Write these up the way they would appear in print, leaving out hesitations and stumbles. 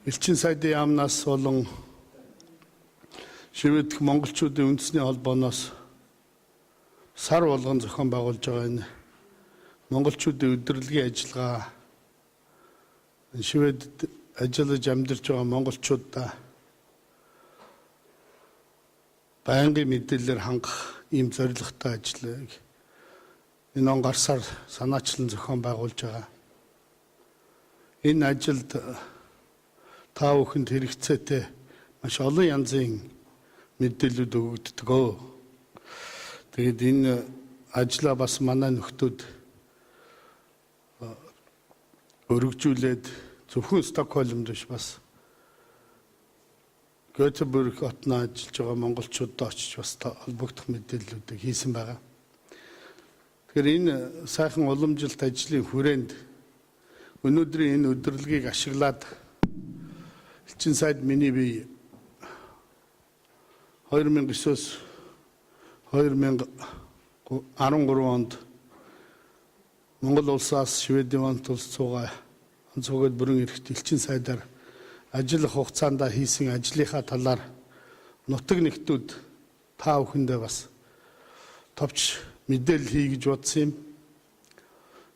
Элчин сайдын яамнаас болон шивэдх монголчуудын үндэсний холбооноос сар болгон зохион байгуулж байгаа энэ монголчуудын удирдлагын ажиллагаа шивэдэд ажиллаж амьдарч байгаа монголчуудаа байнгын мэдээлэлээр хангах ийм зорилготой ажлыг энэ он гарсаар санаачлан зохион байгуулж байгаа. Энэ ажилд та бүхэнд хэрэгцээтэй маш олон янзын мэдээлэлүүд өгөгддөг. Тэгээд энэ ажлаа бас манай нөхдүүд өргөжүүлээд зөвхөн Стокгольмд биш бас Göteborg хотно ажиллаж байгаа монголчуудад очиж бас холбогдох мэдээллүүдийг хийсэн байгаа. Тэгэхээр энэ сайхан уламжилт ажлын хүрээнд өнөөдрийн энэ өдөрлөгийг ашиглаад Элчин сайд миний бие 2009-оос 2013 онд Монгол улсаас Шведийн вант улс цугаа онцгойд бүрэн эрэхт Элчин сайдаар ажиллах хугацаанд хийсэн ажлынхаа талаар нутаг нэгтүүд та бүхэндээ бас товч мэдээлэл хий гэж бодсон юм.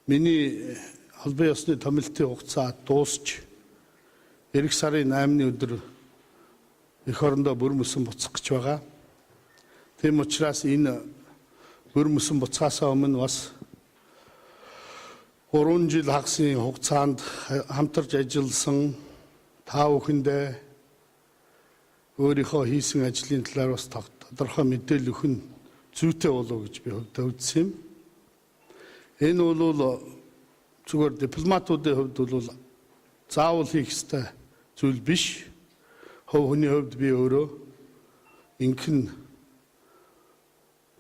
Миний албан ёсны томилтын хугацаа дуусч эх сарын 8-ны өдөр эх орондоо бүр мөсөн буцах гэж байгаа. Тийм учраас энэ бүр мөсөн буцаасаа өмнө бас 3 жил хагасын хугацаанд хамтарч ажилласан та бүхэндээ өөрийнхөө хийсэн ажлын талаар бас тодорхой мэдээлэл өгөх нь зүйтэй болов гэж би хувьдаа үзсэн юм. Энэ бол зүгээр дипломатуудын хувьд бол заавал хийх ёстой зүйл биш. Хувь хүний хувьд би өөрөө ингэн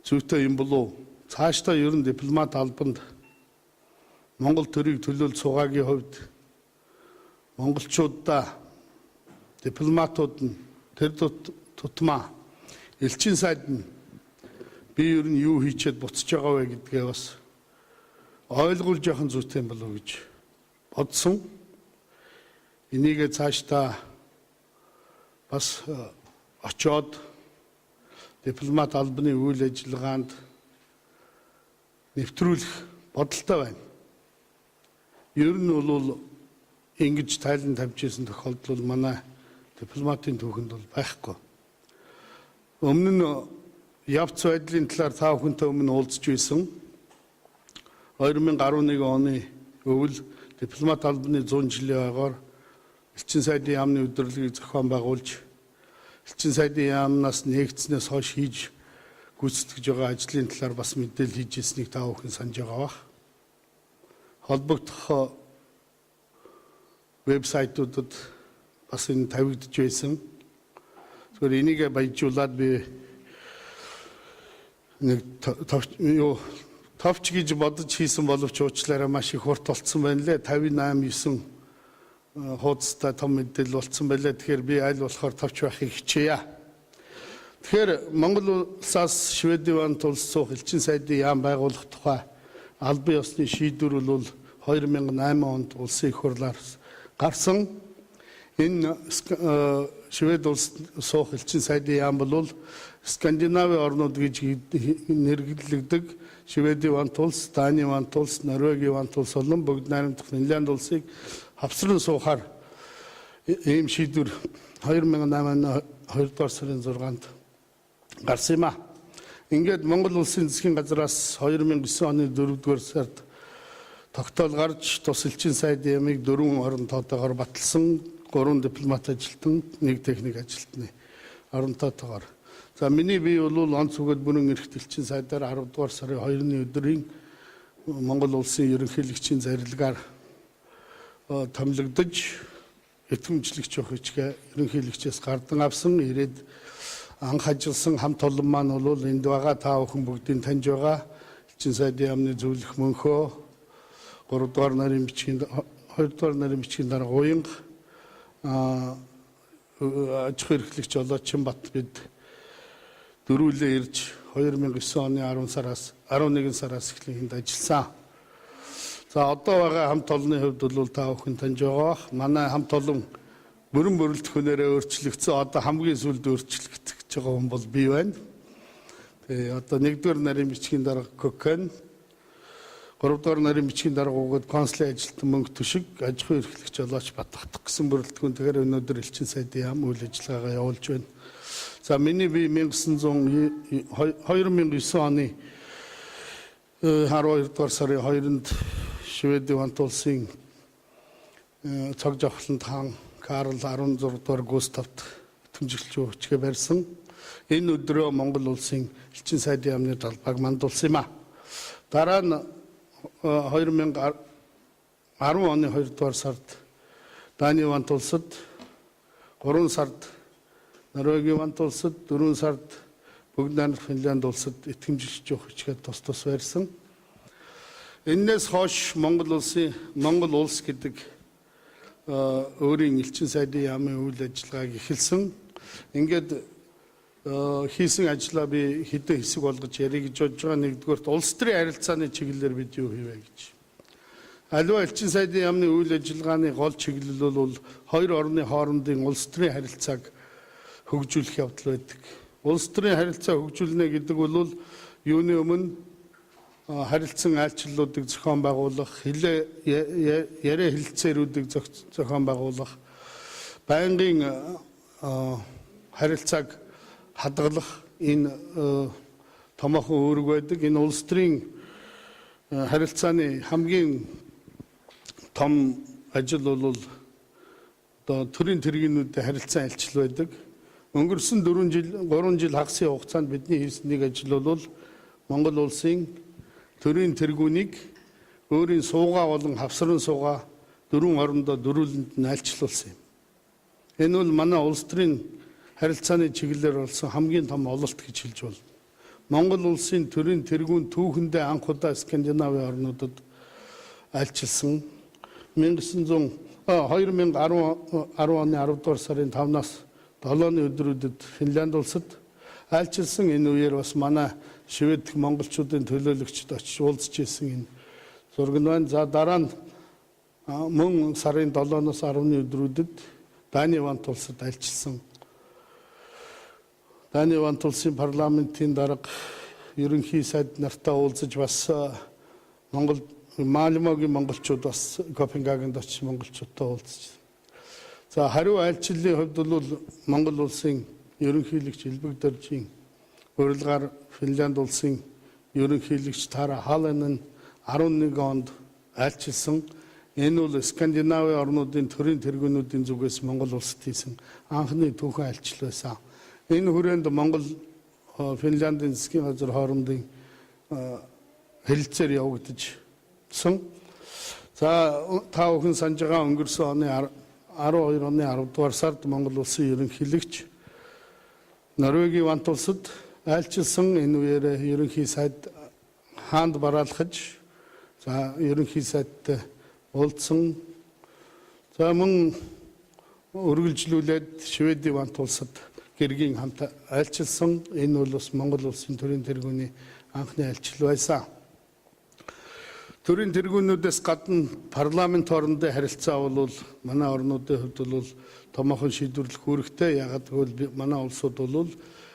зүйтэй юм болов. Цаашдаа ер нь дипломат албанд Монгол төрийг төлөөлж суугаагийн хувьд монголчуудаа дипломатууд нь тэр тутмаа Элчин сайд нь би ер нь юу хийчихэд буцаж байгаа вэ гэдгээ бас ойлгуулж яхан зүйтэй юм болов гэж бодсон. Энийгээ цаашдаа бас очоод дипломат албаны үйл ажиллагаанд нэвтрүүлэх бодолтой байна. Ер нь бол ингэж тайлан тавьж ирсэн тохиолдол манай дипломатын түүхэнд бол байхгүй. Өмнө нь явц байдлын талаар та бүхэнтэй өмнө уулзж байсан. 2011 оны өвөл дипломат албаны 100 жилийн ойгоор Элчин сайдын яамны удирдлагыг зохион байгуулж Элчин сайдын яамнаас нэгдснээс хойш хийж гүйцэтгэж байгаа ажлын талаар бас мэдээлэл хийж ирснийг та бүхэн санаж байгаа бах. Холбогдох вебсайтуудад бас энэ тавигдж байсан. Тэгэхээр энийгээ баяжуулаад би нэг товч гэж бодож хийсэн боловч уучлаарай маш их хурд болцсон байна лээ. 58-9 хуудастай том мэдээлэл болцсон байлаа. Тэгэхээр би аль болохоор товч байхыг хичээе. Тэгэхээр Монгол улсаас Шведийн вант улс суух Элчин сайдын яам байгуулах тухай албан ёсны шийдвэр бол 2008 онд улсын их хурлаар гарсан. Энэ Швед улс суух Элчин сайдын яам бол Скандинавын орнууд гэж нэрлэгддэг Шведийн вант улс, Даны вант улс, Норвегийн вант улс болон бүгд найрамдах Финлянд улсыг хавсран суухаар ийм шийдвэр 2008 оны 2 дугаар сарын 6-нд гарсан юм а. Ингээд Монгол улсын засгийн газраас 2009 оны 4 дугаар сард тогтоол гарч тус Элчин сайдын ямыг 4 оронтоотойгоор баталсан. 3 дипломат ажилтан, 1 техник ажилтны оронтоотойгоор. За миний бие бол онцгойд бүрэн эрэхт Элчин сайдаар 10 дугаар сарын 2-ны өдрийн Монгол улсын ерөнхийлөгчийн зарилгаар томилогдож итгэмжлэгч охичгээ ерөнхийлөгчөөс гардан авсан. Ирээд анх ажилласан хамт олон маань бол энд байгаа та бүхэн бүгдийг таньж байгаа. Элчин сайдын яамны зөвлөх мөнхөө 3 дугаар нарын бичгийн 2 дугаар нарын бичгийн дараа Уянга аж ахуй эрхлэгч болоод Чинбат бид дөрвөлөө ирж 2009 оны 11 сараас эхлэн энд ажилласан. За одоо байгаа хамт олонны хувьд бол та бүхэн таньж байгаа. Манай хамт олон бүрэн бүрэлдэхүүнээрээ өөрчлөгдсөн. Одоо хамгийн сүүлд өөрчлөгдөх гэж байгаа хүн бол би байна. Тэгээ одоо 1-р нарийн бичгийн дарга Кокэн, 3-р нарийн бичгийн дарга угад консулын ажилтан Мөнх Түшиг, аж ахуйн эрхлэгч Жолооч Баттах гэсэн бүрэлдэхүүн тэгэхээр өнөөдөр Элчин сайдын яам үйл ажиллагаагаа явуулж байна. За миний бие 2009 оны 12-р сарын 2-нд Шведийн Вант улсын цог жавхланд хаан Карл 16-р Густавт итгэмжиглэж өчгөө барьсан. Энэ өдрөө Монгол улсын Элчин сайдын яамны талбайг мандуулсан юм а. Дараа нь 2010 оны 2-р сард Дани Вант улсад, 3 сард Норвегийн Вант улсад, 4 сард Бүгд найрамдах Финлянд улсад итгэмжиглэж өчгөө тус барьсан. Энээс хойш Монгол улс гэдэг өөрийн Элчин сайдын яамын үйл ажиллагааг эхэлсэн. Ингээд хийсэн ажлаа би хэдэн хэсэг болгож ярих гэж бодож байгаа. Нэгдүгээрт улс төрийн харилцааны чиглэлээр бид юу хийвэ гэж. Аливаа Элчин сайдын яамны үйл ажиллагааны гол чиглэл бол хоёр орны хоорондын улс төрийн харилцааг хөгжүүлэх явдал байдаг. Улс төрийн харилцаа хөгжүүлнэ гэдэг бол юуны өмнө харилцан айлчлалуудыг зохион байгуулах, яриа хэлэлцээрүүдийг зохион байгуулах, байнгын харилцааг хадгалах энэ томоохон үүрэг байдаг. Энэ улс төрийн харилцааны хамгийн том ажил бол одоо төрийн тэргүүнүүдэд харилцан айлчлал байдаг. Өнгөрсөн 3 жил хагасын хугацаанд бидний хийсэн нэг ажил бол Монгол улсын төрийн тэргүүнийг өөрийн суугаа болон хавсрын суугаа 4 орондоо дөрвөлөнд нь айлчлуулсан юм. Энэ бол манай улс төрийн харилцааны чиглэлээр болсон хамгийн том ололт гэж хэлж болно. Монгол улсын төрийн тэргүүн түүхэндээ анх удаа Скандинавын орнуудад айлчилсан. 2010 оны 10-р сарын 5-наас 7-ны өдрүүдэд Финлянд улсад айлчилсан. Энэ үеэр бас манай Швед дэх монголчуудын төлөөлөгчд очиж уулзж ирсэн энэ зураг нь байна. За дараа нь мөн сарын 7-оос 10-ны өдрүүдэд Дани Вант улсад айлчилсан. Дани Вант улсын парламентын дарга ерөнхий сайд нартай уулзаж бас Малмогийн монголчууд бас Копенгагенд очиж монголчуудтай уулзж. За хариу айлчлалын хувьд бол Монгол улсын ерөнхийлөгч Элбэг Доржийн урилгаар Финлянд улсын ерөнхийлөгч Тара Халанен 11 онд айлчилсан. Энэ бол Скандинавын орнуудын төрийн тэргүүнүүдийн зүгээс Монгол улсад хийсэн анхны түүхэн айлчлал байсан. Энэ хүрээнд Монгол Финляндын засгийн газар хоорондын хэлэлцээр явагдажсэн. За та бүхэн санаж байгаа өнгөрсөн оны 12 оны 10-р сард Монгол улсын ерөнхийлөгч Норвегийн Вант улсад айлчилсан. Энэ үеэр ерөнхий сайд хаанд бараалхаж ерөнхий сайдтай уулзсан. За мөн үргэлжлүүлээд Шведийн Вант улсад гэргийн хамт айлчилсан. Энэ бол бас Монгол улсын төрийн тэргүүний анхны айлчлал байсан. Төрийн тэргүүнүүдээс гадна парламент хоорондын харилцаа бол манай орнуудын хувьд бол томоохон шийдвэрлэх үүрэгтэй. Яагаад гэвэл манай улсууд бол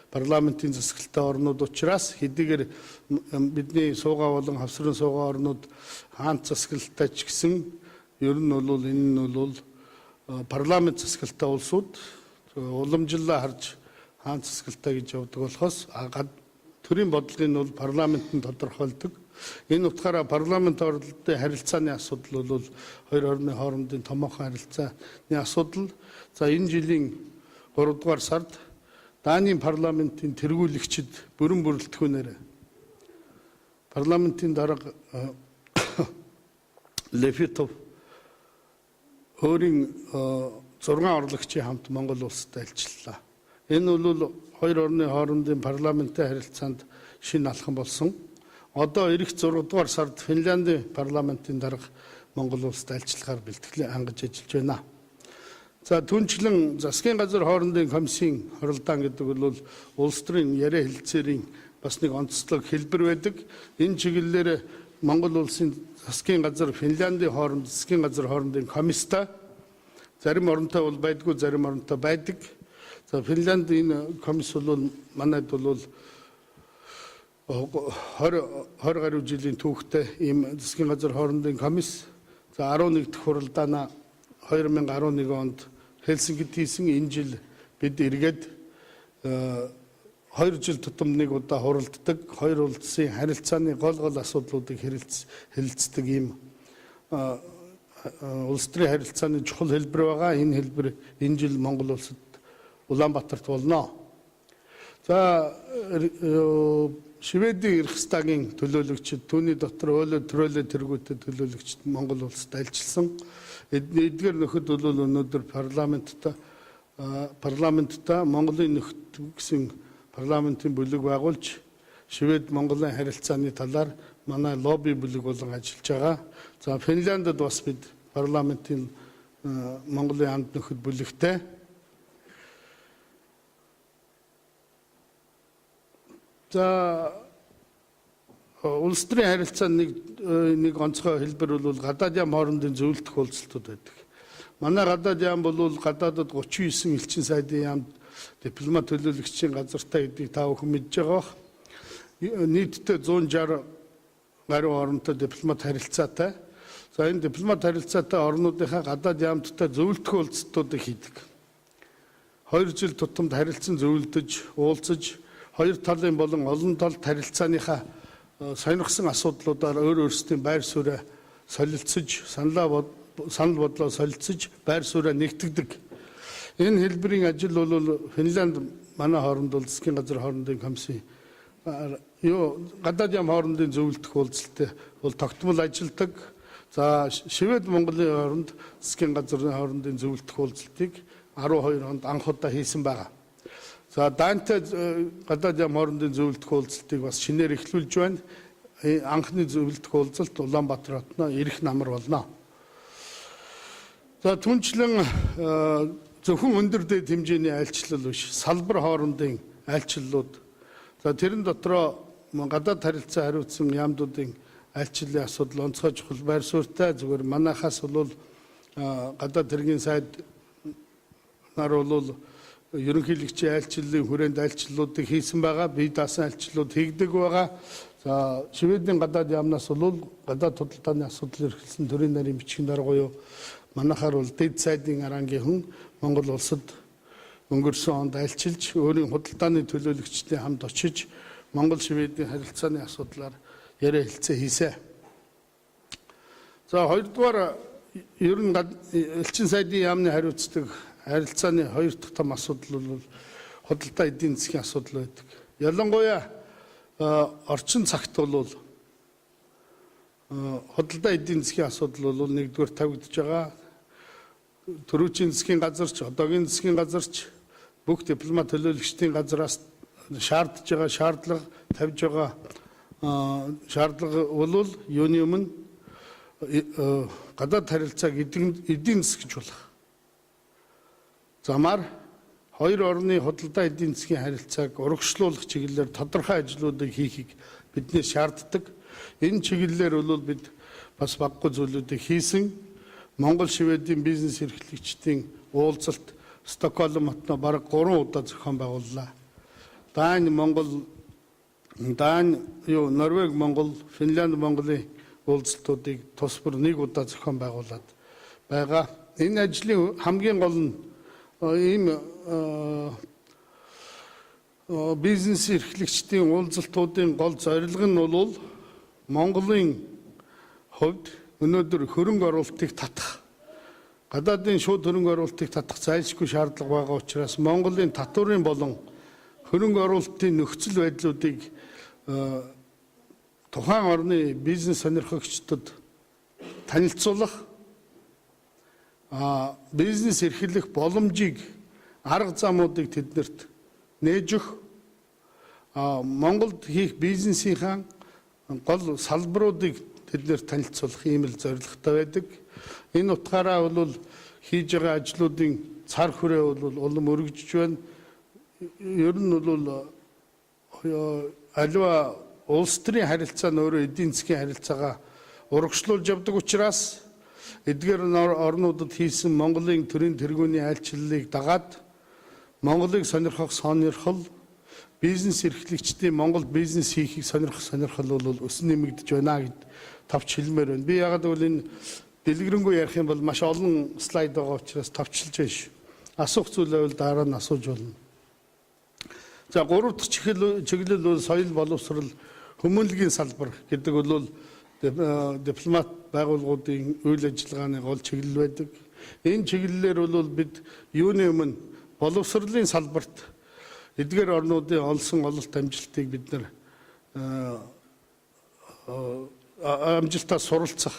парламентын засаглалтай орнууд учраас хэдийгээр бидний суугаа болон хавсрын суугаа орнууд хаант засаглалтай ч гэсэн ер нь бол энэ нь бол парламент засаглалтай улсууд уламжлалаа харж хаант засаглалтай гэж явдаг болохоос төрийн бодлогын бол парламент нь тодорхойлдог. Энэ утгаараа парламент хоорондын харилцааны асуудал бол хоёр орны хоорондын томоохон харилцааны асуудал. За энэ жилийн 3-р сард Дани парламентын тэргүүлэгчид бүрэн бүрэлдэхүүнээр парламентын дарга Лефитов өөрийн 6 орлогчийн хамт Монгол улсад айлчлалаа. Энэ бол хоёр орны хоорондын парламентын харилцаанд шинэ алхам болсон. Одоо ирэх 6-р сард Финляндийн парламентын дарга Монгол улсад айлчлахаар бэлтгэлээ хангаж ажиллаж байна. За түнчлэн засгийн газар хоорондын комиссийн хоролдоон гэдэг бол улс төрийн яриа хэлэлцээрийн бас нэг онцлог хэлбэр байдаг. Энэ чиглэлээр Монгол улсын засгийн газар Финляндийн засгийн газар хоорондын комисстай зарим оронтой бол байдгүй, зарим оронтой байдаг. За Финланд энэ комисс бол манайд бол 20 гаруй жилийн түүхтэй ийм засгийн газар хоорондын комисс. За 11 дахь хуралдаана 2011 онд Хельсинкид хийсэн. Энэ жил бид эргээд 2 жил тутам нэг удаа хуралддаг. Хоёр улсын харилцааны гол асуудлуудыг хэлэлцдэг ийм улс төрийн харилцааны чухал хэлбэр байгаа. Энэ хэлбэр энэ жил Монгол улсад Улаанбаатарт болно. За Шведийн Рейхстагийн төлөөлөгчид түүний дотор өөлө төрөөлө тэргүүтээ төлөөлөгчид Монгол улсад альчилсан. Эдгээр нөхөд бол өнөөдөр парламентта Монголын нөхд гэсэн парламентын бүлэг байгуулж Швед Монголын харилцааны талаар манай лобби бүлэг болон ажиллаж байгаа. За Финляндд бас бид парламентын Монголын хамт нөхөд бүлэгтэй. За улс төрийн харилцааны нэг онцгой хэлбэр бол гадаад яам хоорондын зөвлөлт уулзалтууд байдаг. Манай гадаад яам бол гадаадд 39 элчин сайдын яамд дипломат төлөөлөгчийн газартай гэдгийг та бүхэн мэдж байгаа бох. Нийтдээ 160 гаруй оронтой дипломат харилцаатай. За энэ дипломат харилцаатай орнуудынхаа гадаад яамдтай зөвлөлт уулзалтуудыг хийдэг. 2 жил тутамд харилцан зөвлөдөж, уулзаж, хоёр талын болон олон талт харилцааныхаа сонирхсан асуудлуудаар өөрсдийн байр сууриа солилцож, санал бодлоо солилцож, байр сууриа нэгтгэдэг. Энэ хэлбэрийн ажил бол Финланд манай хооронд бол засгийн газар хоорондын комиссын гадаад яам хоорондын зөвлөлдөх уулзалт бол тогтмол ажилладаг. За Швед Монголын хооронд засгийн газрын хоорондын зөвлөлдөх уулзалтыг 12 онд анх удаа хийсэн байгаа. За Дантай гадаад яам хоорондын зөвлөлдөх уулзалтыг бас шинээр эхлүүлж байна. Анхны зөвлөлдөх уулзалт Улаанбаатар хотно ирэх намар болно. За түнчлэн зөвхөн өндөр дэд хэмжээний айлчлал биш, салбар хоорондын айлчлалууд. За тэрэн дотроо гадаад харилцаа хариуцсан яамдуудын айлчлалын асуудал онцгой чухал байр суурьтай. Зүгээр манайхаас бол гадаад хэргийн сайд нар бол ерөнхийлөгчийн айлчлалын хүрээнд айлчлалуудыг хийсэн байгаа. Бие даасан айлчлалууд хийгдэг байгаа. За Шведийн гадаад яамнаас бол гадаад худалдааны асуудал эрхэлсэн төрийн нарийн бичгийн даргууй манайхаар бол дэд сайдын арангийн хүн Монгол улсад өнгөрсөн онд айлчилж өөрийн худалдааны төлөөлөгчдийн хамт очиж Монгол Шведийн харилцааны асуудлаар яриа хэлцээ хийсэн. За хоёрдугаар ер нь элчин сайдын яамны хариуцдаг харилцааны хоёр дахь том асуудал бол худалдаа эдийн засгийн асуудал байдаг. Ялангуяа орчин цагт бол худалдаа эдийн засгийн асуудал бол нэгдүгээр тавигдж байгаа. Төрүүчийн засгийн газарч, одоогийн засгийн газарч бүх дипломат төлөөлөгчдийн газраас шаардж байгаа шаардлага тавьж байгаа шаардлага бол юуны өмнө гадаад харилцааг эдийн засгч болох замаар хоёр орны худалдаа эдийн засгийн харилцааг урагшлуулах чиглэлээр тодорхой ажлуудыг хийхийг биднээс шаарддаг. Энэ чиглэлээр бол бид бас баггүй зүйлүүдийг хийсэн. Монгол Шведийн бизнес эрхлэгчдийн уулзалт Стокгольм хотно бараг 3 удаа зохион байгууллаа. Норвеги Монгол, Финланд Монголын уулзалтуудыг тус бүр 1 удаа зохион байгуулад байгаа. Энэ ажлын хамгийн гол нь ийм бизнес эрхлэгчдийн уулзалтуудын гол зорилго нь бол Монголын хувьд өнөөдөр хөрөнгө оруулалтыг татах, гадаадын шууд хөрөнгө оруулалтыг татах зайлшгүй шаардлага байгаа учраас Монголын татварын болон хөрөнгө оруулалтын нөхцөл байдлуудыг тухайн орны бизнес сонирхогчдод танилцуулах, бизнес эрхлэх боломжийг арга замуудыг тэднэрт нээж өгөх, Монголд хийх бизнесийнхаа гол салбаруудыг тэднэрт танилцуулах ийм л зорилготой байдаг. Энэ утгаараа бол хийж байгаа ажлуудын цар хүрээ бол улам өргөжж байна. Ер нь бол аливаа улс төрийн харилцаа нь өөрөө эдийн засгийн харилцаагаа урагшлуулж явдаг учраас эдгээр орнуудад хийсэн Монголын төрийн тэргүүний айлчлалыг дагаад Монголыг сонирхох сонирхол бизнес эрхлэгчдийн Монгол бизнес хийхийг сонирхол бол өсөн нэмэгдэж байна гэд тавч хэлмээр байна. Би ягаад гэвэл энэ дэлгэрэнгүй ярих юм бол маш олон слайд байгаа учраас тавчилж байна шүү. Асуух зүйл байвал дараа нь асууж болно. За 3 дахь чиглэл бол соёл боловсрол хүмүүнлэгийн салбар гэдэг бол дипломат байгууллагуудын үйл ажиллагааны гол чиглэл байдаг. Энэ чиглэлээр бол бид юуны өмнө боловсролын салбарт эдгээр орнуудын олсон ололт амжилтыг бид нар амжилтаа суралцах.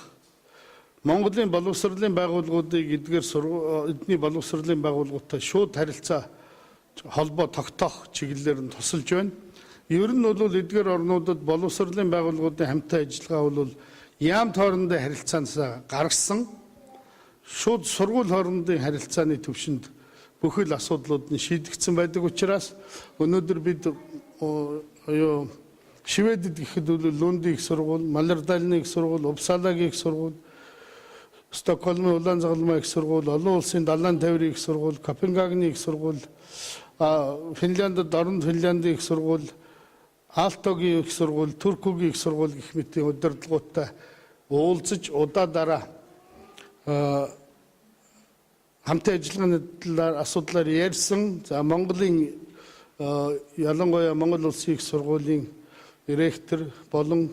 Монголын боловсролын байгууллагуудыг эдний боловсролын байгууллагуудтай шууд харилцаа холбоо тогтоох чиглэлээр нь тусалж байна. Ер нь бол эдгээр орнуудад боловсролын байгууллагуудын хамтын ажиллагаа бол яам хоорондын харилцаанаас гаргасан шууд сургууль хоорондын харилцааны төвшөнд бүхэл асуудлууд нь шийдэгдсэн байдаг учраас өнөөдөр бид Шведэд гэхэд бол Лундын их сургууль, Малердалны их сургууль, Uppsalaгийн их сургууль, Стокгольмын улаан загалмай их сургууль, олон улсын далайн тайврын их сургууль, Копенгагены их сургууль, Финляндд орон Финляндын их сургууль, Алтогийн их сургууль, Туркугийн их сургууль гэх мэт удирдлагуудтай уулзаж удаа хамтын ажиллагааны талаар асуудлаар ярьсан. За Монголын ялангуяа Монгол улсын их сургуулийн ректор болон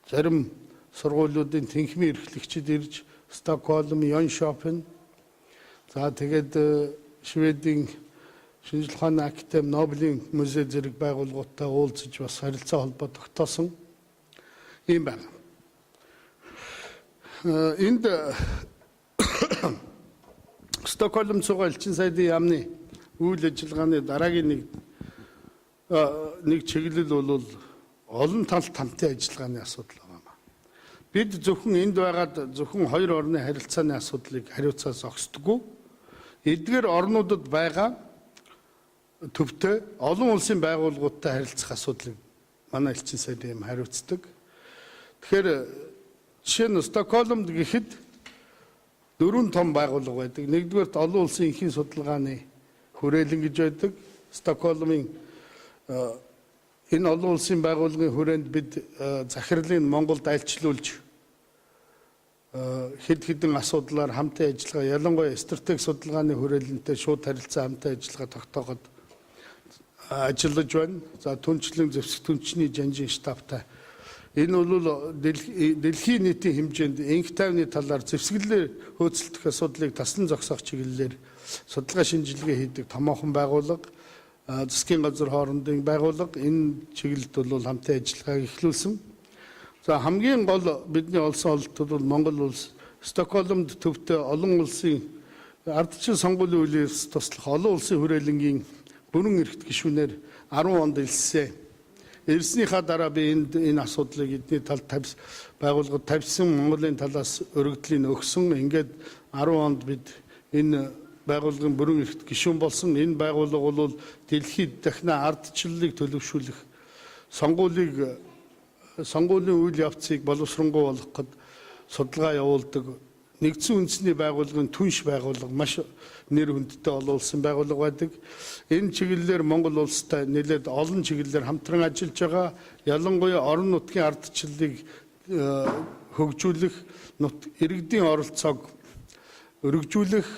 зарим сургуулиудын тэнхимийн эрхлэгчид ирж Стокгольм, Йоншопен, за тэгээд Шведийн шинжлэх ухааны академи, Нобелийн музей зэрэг байгууллагуудтай уулзаж бас харилцаа холбоо тогтоосон юм байна. Энд Стокгольм цугаа элчин сайдын яамны үйл ажиллагааны дараагийн нэг чиглэл бол олон талт хамтын ажиллагааны асуудал байна. Бид зөвхөн энд байгаад зөвхөн хоёр орны харилцааны асуудлыг хариуцаас зогсдоггүй. Эдгээр орнуудад байгаа төвтэй олон улсын байгууллагуудтай харилцах асуудлыг манай элчин сайдын яам хариуцдаг. Тэгэхээр жишээ нь Стокгольмд гэхэд 4 том байгууллага байдаг. Нэгдүгээрт олон улсын энхийн судалгааны хүрээлэн гэж байдаг. Стокгольмын энэ олон улсын байгууллагын хүрээнд бид захирлыг Монголд айлчлуулж хэд хэдэн асуудлаар хамтын ажиллагаа, ялангуяа стратеги судалгааны хүрээлэнтэй шууд харилцаа хамтын ажиллагаа тогтооход ажиллаж байна. За түнчлэн зэвсэг түнчний жанжин штабтай. Энэ бол дэлхийн нийтийн хэмжээнд энх тайвны талаар зэвсгэлээр хөөцөлдөх асуудлыг таслан зогсоох чиглэлээр судалгаа шинжилгээ хийдэг томоохон байгууллага, засгийн газар хоорондын байгууллага энэ чиглэлд бол хамтын ажиллагааг эхлүүлсэн. За хамгийн гол бидний олсон ололтууд бол Монгол улс Стокгольмд төвтэй олон улсын ардчил сонгуулийн үеэс туслах олон улсын хүрээлэнгийн бүрэн эрхт гишүүнээр 10 онд элссэн. Ирснийхаа дараа би энэ асуудлыг эдний талд байгууллагад тавьсан, Монголын талаас өргөдлийн өгсөн. Ингээд 10 онд бид энэ байгууллагын бүрэн эрхт гишүүн болсон. Энэ байгууллага бол дэлхийд дахина ардчлалыг төлөвшүүлэх сонгуулийн үйл явцыг боловсронгуй болгоход судалгаа явуулдаг нэгдсэн үндэсний байгууллагын түнш байгууллага, маш нэр хүндтэй олон улсын байгууллага байдаг. Энэ чиглэлээр Монгол улстай нэлээд олон чиглэлээр хамтран ажиллаж байгаа. Ялангуяа орон нутгийн ардчлалыг хөгжүүлэх, иргэдийн оролцоог өргөжүүлэх,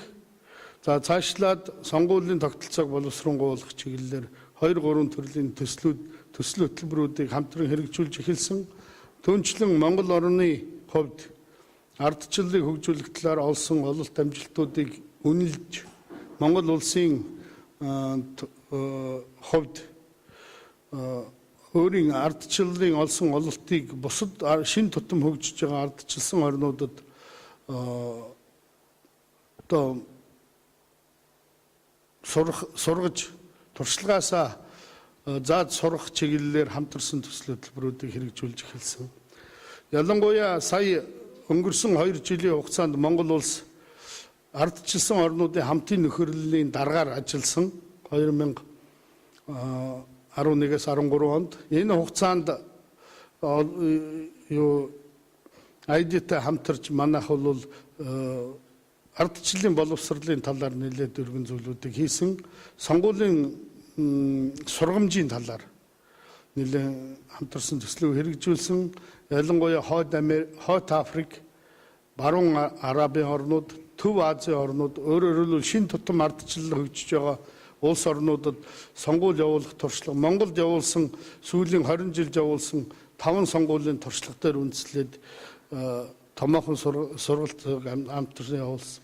за цаашлаад сонгуулийн тогтолцоог боловсронгуйлах чиглэлээр 2-3 төрлийн төсөл хөтөлбөрүүдийг хамтран хэрэгжүүлж эхэлсэн. Түүнчлэн Монгол орны хувьд ардчлалыг хөгжүүлэх талаар олсон ололт амжилтуудыг үнэлж, Монгол улсын хувьд өөрийн ардчлалын олсон ололтыг бусад шин тутам хөгжиж байгаа ардчилсан орнуудад сургаж туршлагаасаа зааж сурах чиглэлээр хамтарсан төсөл хөтөлбөрүүдийг хэрэгжүүлж эхэлсэн. Ялангуяа сая өнгөрсөн 2 жилийн хугацаанд Монгол улс ардчилсан орнуудын хамтын нөхөрлөлийн дараагаар ажилласан 2011-13 онд. Энэ хугацаанд ID-тай хамтарч манайх бол ардчлалын боловсролын талаар нэлээд өргөн зүйлүүдийг хийсэн. Сонгуулийн сургамжийн талаар нэлээд хамтарсан төслийг хэрэгжүүлсэн. Ялангуяа Хойд Африк, Баруун Арабын орнууд, Төв Азийн орнууд, өөрөөр хэлбэл шин тутам ардчлал хөгжиж байгаа улс орнуудад сонгуул явуулах туршлага, Монголд явуулсан сүүлийн 20 жилд явуулсан 5 сонгуулийн туршлага дээр үндэслээд томоохон сургалт хамтарсан явуулсан.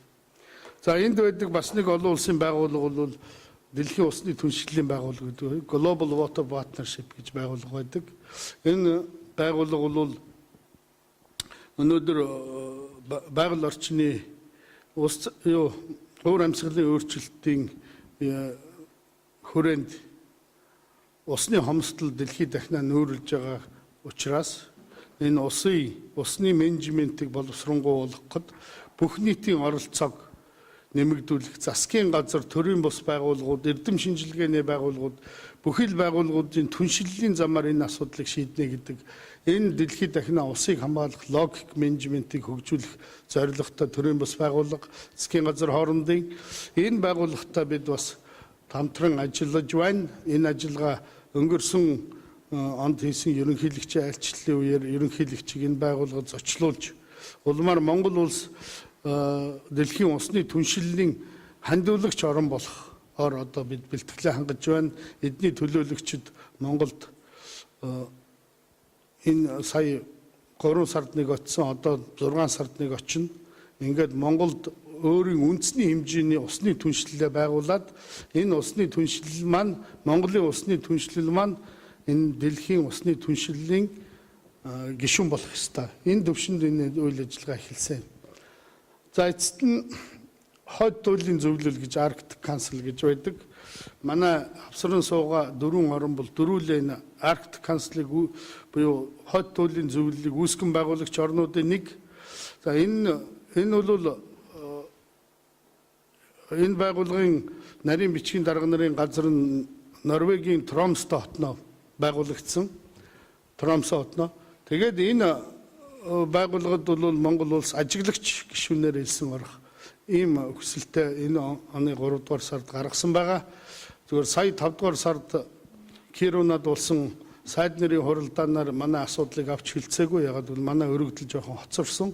За энд байдаг бас нэг олон улсын байгууллага бол Дэлхийн усны түншлэлийн байгууллага гэдэг Global Water Partnership гэж байгууллага байдаг. Энэ байгууллага бол өнөөдөр байгаль орчны уур амьсгалын өөрчлөлтийн хүрээнд усны хомсдол дэлхийд дахинаа нүүрлж байгаа учраас энэ усны менежментийг боловсронгуй болгоход бүх нийтийн оролцоог нэмэгдүүлэх, засгийн газар, төрийн бус байгууллагууд, эрдэм шинжилгээний байгууллагууд, бүхэл байгууллагуудын түншлэлийн замаар энэ асуудлыг шийднэ гэдэг энэ дэлхийд дахинаа усыг хамгаалах логик менежментийг хөгжүүлэх зорилготой төрийн бус байгууллага, засгийн газар хоорондын энэ байгууллагатай бид бас хамтран ажиллаж байна. Энэ ажиллагаа өнгөрсөн онд хийсэн ерөнхийлөгчийн айлчлалын үеэр ерөнхийлөгчийг энэ байгууллагад зочлуулж улмаар Монгол улс дэлхийн усны түншлэлийн хандивлагч орн болохоор одоо бид бэлтгэлээ хангаж байна. Эдний төлөөлөгчд Монголд энэ сая 3 сард нэг очсон, одоо 6 сард нэг очино. Ингээд Монголд өөрийн үндэсний хэмжээний усны түншлэлээ байгуулад энэ усны түншлэл маань Монголын усны түншлэл маань энэ дэлхийн усны түншлэлийн гишүүн болох ёстой. Энэ төвшөнд энэ үйл ажиллагаа эхэлсэн. За эцэст нь хойд туйлын зөвлөл гэж Arctic Council гэж байдаг. Манай авсрын сууга 4 орн бол дөрүүлээ энэ Arctic Council-ыг буюу хойд туйлын зөвлөлийг үүсгэн байгуулагч орнуудын нэг. За энэ бол энэ байгууллагын нарийн бичгийн дарга нарын газар нь Норвегийн Тромсдо хотноо байгуулагдсан. Тромсо хотноо. Тэгээд энэ байгууллагад бол Монгол улс ажиглагч гишүүнээр хэлсэн орох ийм хүсэлтэй энэ оны 3 дугаар сард гаргасан байгаа. Зүгээр сая 5 дугаар сард Кируунад болсон сайд нарын хуралдаанаар манай асуудлыг авч хэлцээгүй. Ягаад гэвэл манай өргөдөл жоохон хоцорсон.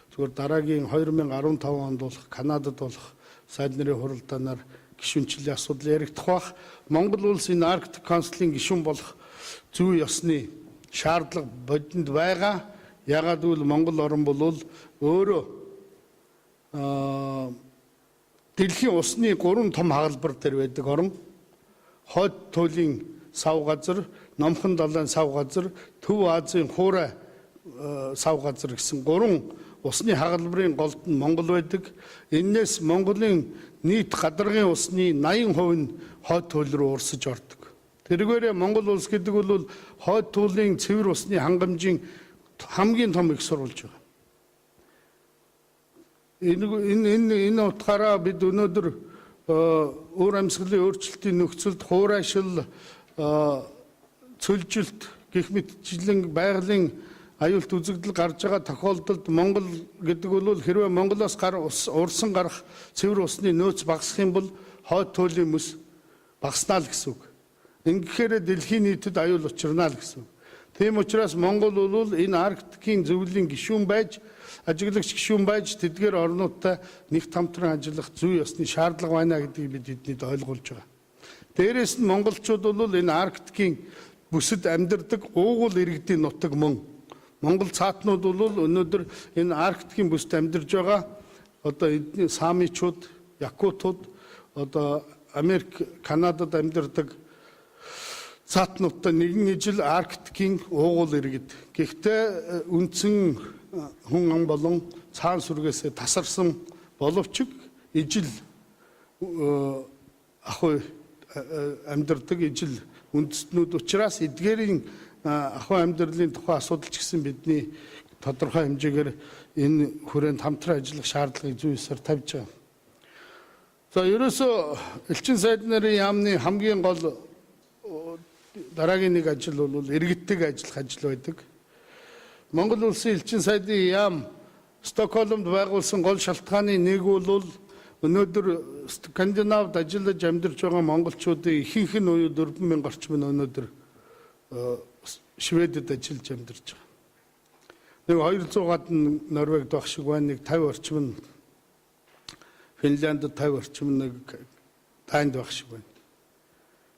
Зүгээр дараагийн 2015 онд болох Канадад болох сайд нарын хуралдаанаар гишүүнчлийн асуудал яригдах бах. Монгол улс энэ Arctic Council-ийн гишүүн болох зүй ёсны шаардлага бодинд байгаа. Ягаад гэвэл Монгол орн бол өөрөө дэлхийн усны 3 том хагалбар дээр байдаг орн. Хойд туйлын сав газар, Номхон далайн сав газар, Төв Азийн хуурай сав газар гэсэн 3 усны хагалбарын голд нь Монгол байдаг. Энээс Монголын нийт гадаргын усны 80% нь хойд туйл руу урсаж ордог. Тэргээрээ Монгол улс гэдэг бол хойд туйлын цэвэр усны хангамжийн хамгийн том их сурвалж байгаа. Энэ утгаараа бид өнөөдөр уур амьсгалын өөрчлөлтийн нөхцөлд хуурайшил, цөлжилт гэх мэтчлэн байгалийн аюулт үзэгдэл гарч байгаа тохиолдолд Монгол гэдэг бол хэрвээ Монголоос урсан гарах цэвэр усны нөөц багасах юм бол хойд туйлын мөс багаснаа л гэсэн үг. Ингэхээр дэлхийн нийтэд аюул учирнаа л гэсэн үг. Тийм учраас Монгол бол энэ Арктикийн зөвлөлийн гишүүн байж, ажиглагч гишүүн байж тэдгээр орнуудтай нэгт хамтран ажиллах зүй ёсны шаардлага байна гэдгийг бид эднийд ойлгуулж байгаа. Дээрээс нь монголчууд бол энэ Арктикийн бүсэд амьдардаг уугуул иргэдийн нутаг мөн. Монгол цаатнууд бол өнөөдөр энэ Арктикийн бүсэд амьдарж байгаа одоо эдний Самичууд, Якутууд, одоо Америк, Канадад амьдардаг цаатнуудтай нэгэн ижил Арктикийн уугуул иргэд. Гэхдээ үндсэн хүн ам болон цаан сүргээсээ тасарсан боловч ижил ахуй амьдардаг ижил үндэстнүүд учраас эдгээрийн ахуй амьдралын тухай асуудал ч гэсэн бидний тодорхой хэмжээгээр энэ хүрээнд хамтран ажиллах шаардлагыг зүй ёсоор тавьж байгаа. За ерөөсөө элчин сайд нарын яамны хамгийн гол дараагийн нэг ажил бол иргэдтэйг ажиллах ажил байдаг. Монгол улсын элчин сайдын яам Стокгольмд байгуулсан гол шалтгааны нэг бол өнөөдөр Скандинавд ажиллаж амьдарч байгаа монголчуудын ихэнх нь уу 4,000 орчим нь өнөөдөр Шведэд ажиллаж амьдарч байгаа. Нэг 200-аад нь Норвегид байх шиг байна. Нэг 50 орчим нь Финляндд, 50 орчим нэг Данд байх шиг байна.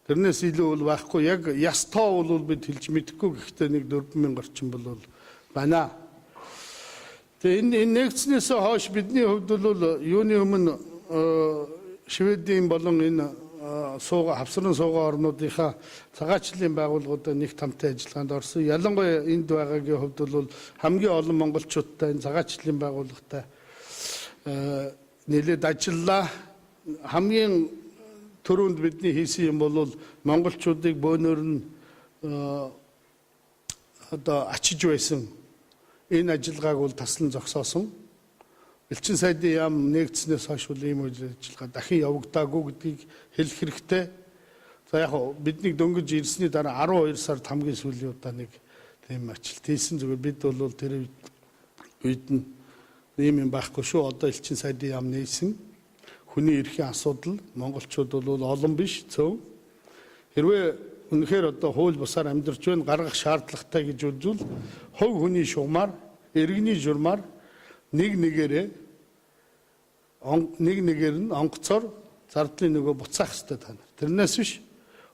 Тэрнээс илүү бол байхгүй. Яг яс тоо бол бид хэлж мэдэхгүй. Гэхдээ нэг 4,000 орчим бол байна. Тэгээ энэ нэгдснээс хойш бидний хувьд бол юуны өмнө Шведийн болон энэ хавсран суугаа орнуудынхаа цагаачлалын байгууллагуудад нэг тамтай ажиллагаанд орсон. Ялангуяа энд байгаагийн хувьд бол хамгийн олон монголчуудтай энэ цагаачлалын байгууллагатай нэлээд ажиллаа. Хамгийн түрүүнд бидний хийсэн юм бол монголчуудыг бөөнөр нь ачиж байсан энэ ажиллагааг бол таслан зогсоосон. Элчин сайдын яам нэгдснээс хойш ийм ажиллагаа дахин явагдаагүй гэдгийг хэлэх хэрэгтэй. За яг бидний дөнгөж ирсний дараа 12 сард хамгийн сүүлийн удаа нэг тийм ажилт хийсэн. Зүгээр бид бол тэр үед нь ийм юм байхгүй шүү. Одоо элчин сайдын яам нээсэн. Хүний эрхийн асуудал монголчууд бол олон биш зөв. Хэрвээ үнэхээр одоо хууль бусаар амьдарч байна гаргах шаардлагатай гэж үзвэл хувь хүний шугамар, иргэний журмаар нэг нэгээр нь онгоцоор зардлын нөгөө буцаах хэрэгтэй та нар. Тэрнээс биш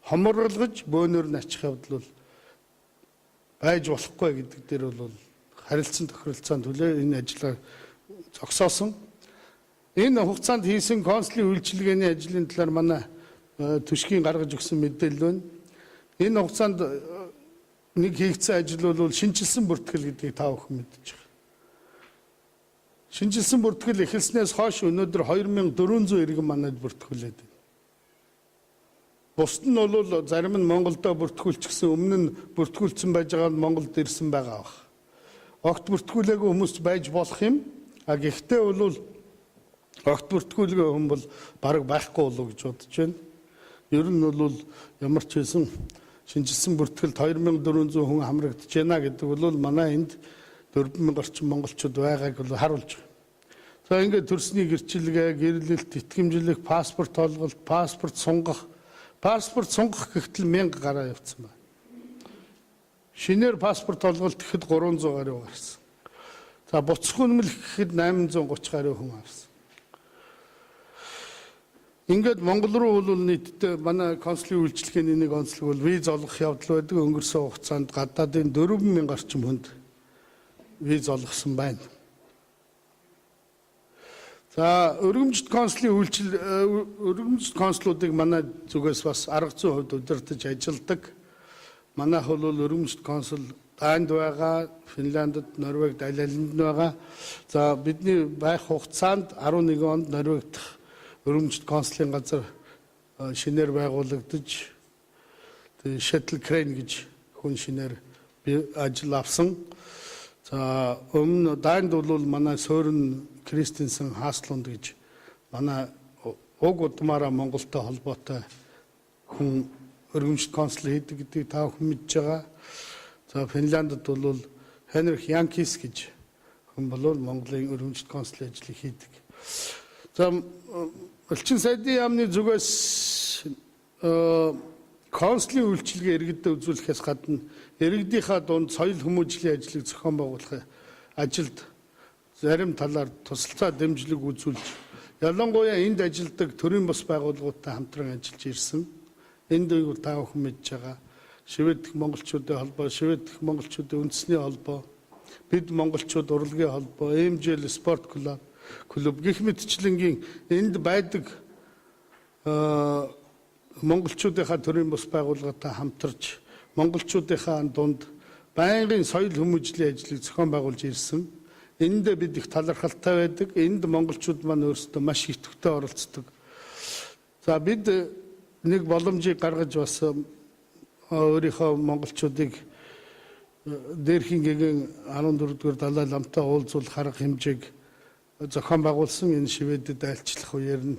хоморголгож бөөнөр нь ачих явдал бол байж болохгүй гэдэг дээр бол харилцан тохиролцоонд төлөө энэ ажлаа зогсоосон. Энэ хугацаанд хийсэн консулын үйлчилгээний ажлын талаар манай түшгийн гаргаж өгсөн мэдээлэл байна. Энэ хугацаанд нэг хийгдсэн ажил бол шинжилсэн бүртгэл гэдгийг та бүхэн мэдж байгаа. Шинжилсэн бүртгэл эхэлснээс хойш өнөөдөр 2400 иргэн манайд бүртгүүлээд байна. Бусд нь бол зарим нь Монголдо бүртгүүлчихсэн, өмнө нь бүртгүүлсэн байж байгаа нь Монголд ирсэн байгаа баг. Огт бүртгүүлээгүй хүмүүс байж болох юм. Гэхдээ бол огт бүртгүүлгээ хүн бол бараг байхгүй болов гэж бодож байна. Ер нь бол ямар ч байсан шинжилсэн бүртгэлд 2400 хүн хамрагдаж байна гэдэг бол манай энд 4000 орчим монголчууд байгааг бол харуулж байгаа. За ингээд төрсний гэрчилгээ, гэрлэлт, итгэмжлэх, паспорт олголт, паспорт сунгах гэхтэл 1000 гараа явцсан байна. Шинээр паспорт олголт гэхэд 300 гаруй гарсан. За буцах үнэмлэх гэхэд 830 гаруй хүн авсан. Ингээд Монгол руу бол нийтдээ манай консулын үйлчлэгээний нэг онцлог бол виз олгох явдал байдаг. Өнгөрсөн хугацаанд гадаадын 4000 орчим хүнд виз олгосон байна. За өргөмжит консулуудыг манай зүгээс бас арга зүйн хувьд удирдах ажилдаг. Манайх бол өргөмжит консул Данд байгаа, Финляндд, Норвегид аль алинд байгаа. За бидний байх хугацаанд 11 онд Норвегид өргөмжит консулын газар шинээр байгуулагдаж Shuttle Crane гэж хүн шинээр ажил авсан. За өмнө Данд бол манай Сөрн Кристенсен Хаслунд гэж манай уг удмаараа Монголтой холбоотой хүн өргөмжит консул хийдэг гэдгийг та бүхэн мэдж байгаа. За Финляндд бол Henrik Jankis гэж хүн бол Монголын өргөмжит консулын ажлыг хийдэг. За элчин сайдын яамны зүгээс консулын үйлчилгээ иргэдэд үзүүлэхээс гадна иргэдийнхаа дунд соёл хүмүүжлийн ажлыг зохион байгуулах ажилд зарим талаар тусалцаа дэмжлэг үзүүлж ялангуяа энд ажилладаг төрийн бус байгууллагуудтай хамтран ажиллаж ирсэн. Энд та бүхэн мэдж байгаа Швед дэх монголчуудын холбоо, Швед дэх монголчуудын үндэсний холбоо, бид монголчууд урлагийн холбоо, MJL спорт клуб гэх мэтчлэнгийн энд байдаг монголчуудынхаа төрийн бус байгууллагатай хамтарч монголчуудынхаа дунд байнгын соёл хүмүүжлийн ажлыг зохион байгуулж ирсэн. Энд бид их талархалтай байдаг. Энд монголчууд маань өөрсдөө маш идэвхтэй оролцдог. За бид нэг боломжийг гаргаж бас өөрийнхөө монголчуудыг дээрхийн гэгийн 14-р Далай ламтай уулзуулах арга хэмжээг зохион байгуулсан. Энэ Шведэд айлчлах үеэр нь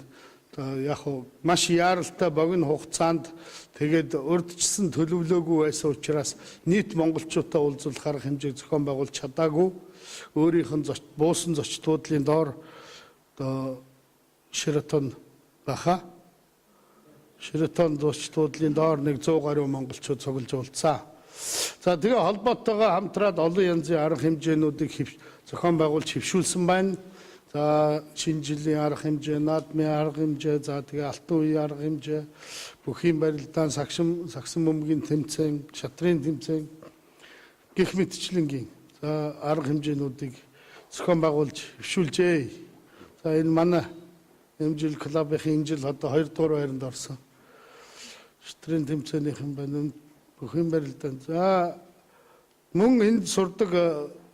яг маш яаралтай богино хугацаанд тэгээд урдчсан төлөвлөөгүй байсан учраас нийт монголчуудаа уулзуулах арга хэмжээг зохион байгуулж чадаагүй. Өөрийнх нь буусан зочдлын доор Шератон баха. Шератон зочдлын доор 100 гаруй монголчууд цуглаж уулзсан. За тэгээ холбоотойгоо хамтраад олон янзын арга хэмжээнүүдийг зохион байгуулж хэвшүүлсэн байна. За шинэ жилийн арга хэмжээ, наадмын арга хэмжээ, за тэгээ алтан үеийн арга хэмжээ, бүхийн барилдаан, сагсан бөмбөгийн тэмцээн, шатрын тэмцээн гэх мэтчлэнгийн арга хэмжээнүүдийг зохион байгуулж хэвшүүлжээ. За энэ манай эмжил клубын энэ жил одоо 2 дугаар байранд орсон. Шатрын тэмцээнийхэн байна. Бүхийн барилдаан. За мөн энд сурдаг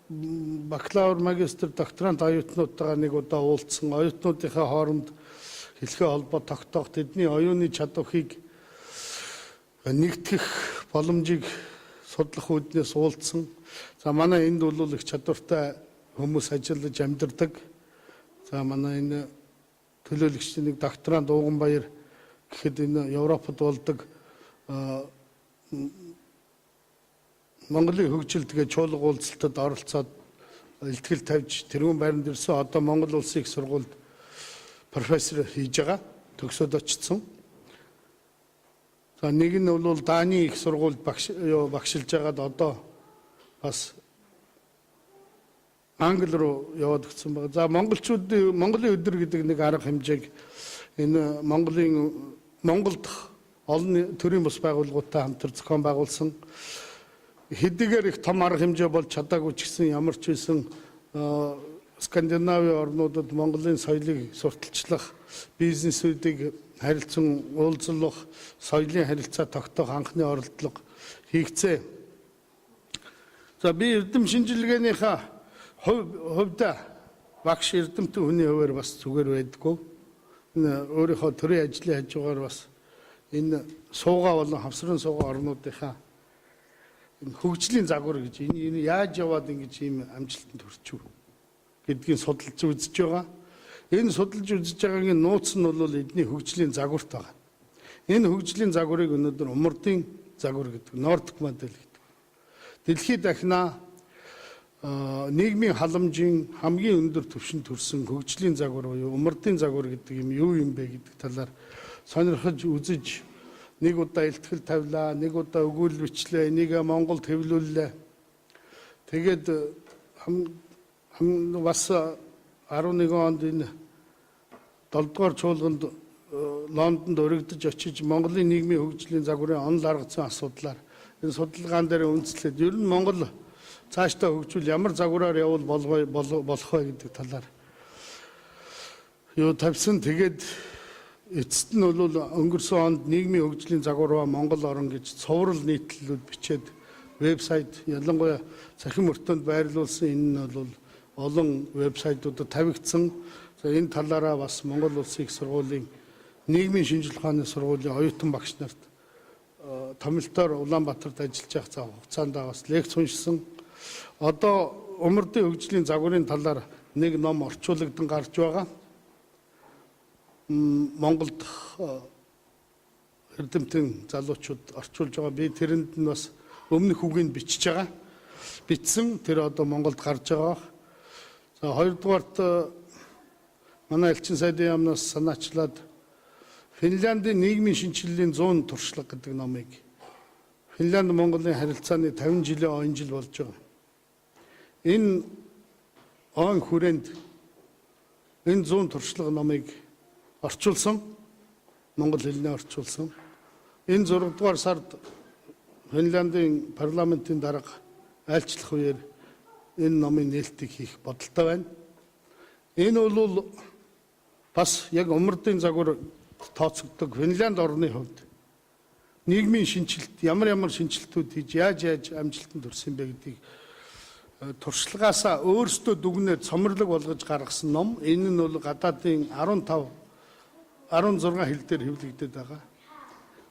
бакалавр, магистр, докторант оюутнуудтайгаа нэг удаа уулзсан. Оюутнуудынхаа хооронд хэлхээ холбоо тогтоох, тэдний оюуны чадварыг нэгтгэх боломжийг судлах үүднээс уулзсан. За манай энд бол их чадвартай хүмүүс ажиллаж амьдардаг. За манай энэ төлөөлөгчдийн нэг докторант Ууганбаяр гэхэд энэ Европод болдог Монголын хөгжил тэгээ чуулга уулзалтад оролцоод илтгэл тавьж тэрүүн байранд ирсэн. Одоо Монгол улсын их сургуульд профессор хийж байгаа. Төгсөөд очсон. За нэг нь бол Даны их сургуульд багшилж байгаад одоо бас Англи руу яваад өгсөн байна. За Монголын өдөр гэдэг нэг арга хэмжээг энэ Монголд олон төрлийн бус байгууллагуудтай хамтар зохион байгуулсан. Хэдийгээр их том арга хэмжээ болж чадаагүй ч гэсэн ямар ч байсан Скандинавын орнуудад Монголын соёлыг сурталчлах, бизнесүүдийг харилцан уулзах, соёлын харилцаа тогтоох анхны оролдлого хийгцээ. За би эрдэм шинжилгээнийхээ хувьд багш эрдэмтэн хүний хувьар бас зүгээр байдаггүй. Өөрийнхөө төрийн ажлын хажуугаар бас энэ суугаа болон хавсрын суугаа орнуудынхаа хөгжлийн загвар гэж энэ яаж яваад ингэж ийм амжилтанд хүрчв гэдгийг судалж үзэж байгаа. Энэ судалж үзэж байгаагийн нууц нь бол эдний хөгжлийн загварт байгаа. Энэ хөгжлийн загварыг өнөөдөр умардын загвар гэдэг, Nordic модель гэдэг. Дэлхийд дахина нийгмийн халамжийн хамгийн өндөр түвшинд төрсэн хөгжлийн загвар буюу умардын загвар гэдэг юм юу юм бэ гэдэг талаар сонирхож үзэж нэг удаа илтгэл тавилаа, нэг удаа өгүүл бичлээ, энийг Монголд хэвлүүллээ. Тэгээд бас 11 онд энэ 7 дугаар чуулганд Лондонд өргөдөж очиж Монголын нийгмийн хөгжлийн загварын онол аргацсан асуудлаар энэ судалгаан дээр үндэслээд ер нь Монгол цаашдаа хөгжүүл ямар загвараар явбал болох вэ гэдэг талаар юу тавьсан. Тэгээд эцэст нь бол өнгөрсөн онд нийгмийн хөгжлийн загвар ба Монгол орн гэж цуврал нийтлэлүүд бичээд вебсайт ялангуяа цахим өртөнд байрлуулсан. Энэ нь бол олон вебсайтуудад тавигдсан. За энэ талаараа бас Монгол улсын их сургуулийн нийгмийн шинжилгээ ухааны сургуулийн оюутан багш нарт томилтоор Улаанбаатарт ажиллаж байгаа хугацаанд бас лекц уншсан. Одоо умардын хөгжлийн загварын талаар нэг ном орчуулагдан гарч байгаа. Монголд эрдэмтэн залуучууд орчуулж байгаа. Би тэрэнд нь бас өмнөх үгийг бичиж байгаа. Бичсэн тэр одоо Монголд гарч байгаа. За хоёрдугаарт манай элчин сайдын яамнаас санаачлаад Финляндийн нийгмийн шинжилгээний 100 туршлага гэдэг номыг Финланд Монголын харилцааны 50 жилийн ойн жил болж байгаа. Энэ он хүрээнд энэ 100 туршлага номыг орчуулсан, монгол хэлнээр орчуулсан. Энэ 6 дугаар сард Финляндийн парламентын дарга айлчлах үеэр энэ номын нээлтийг хийх бодолтой байна. Энэ бол бас яг умардын загвар тооцогддог Финлянд орны хувьд нийгмийн шинжилт ямар шинжилтүүд хийж яаж амжилтанд хүрсэн бэ гэдгийг туршлагаасаа өөрсдөө дүгнээд цомрлог болгож гаргасан ном. Энэ нь бол гадаадын 16 хэл дээр хэвлэгдээд байгаа.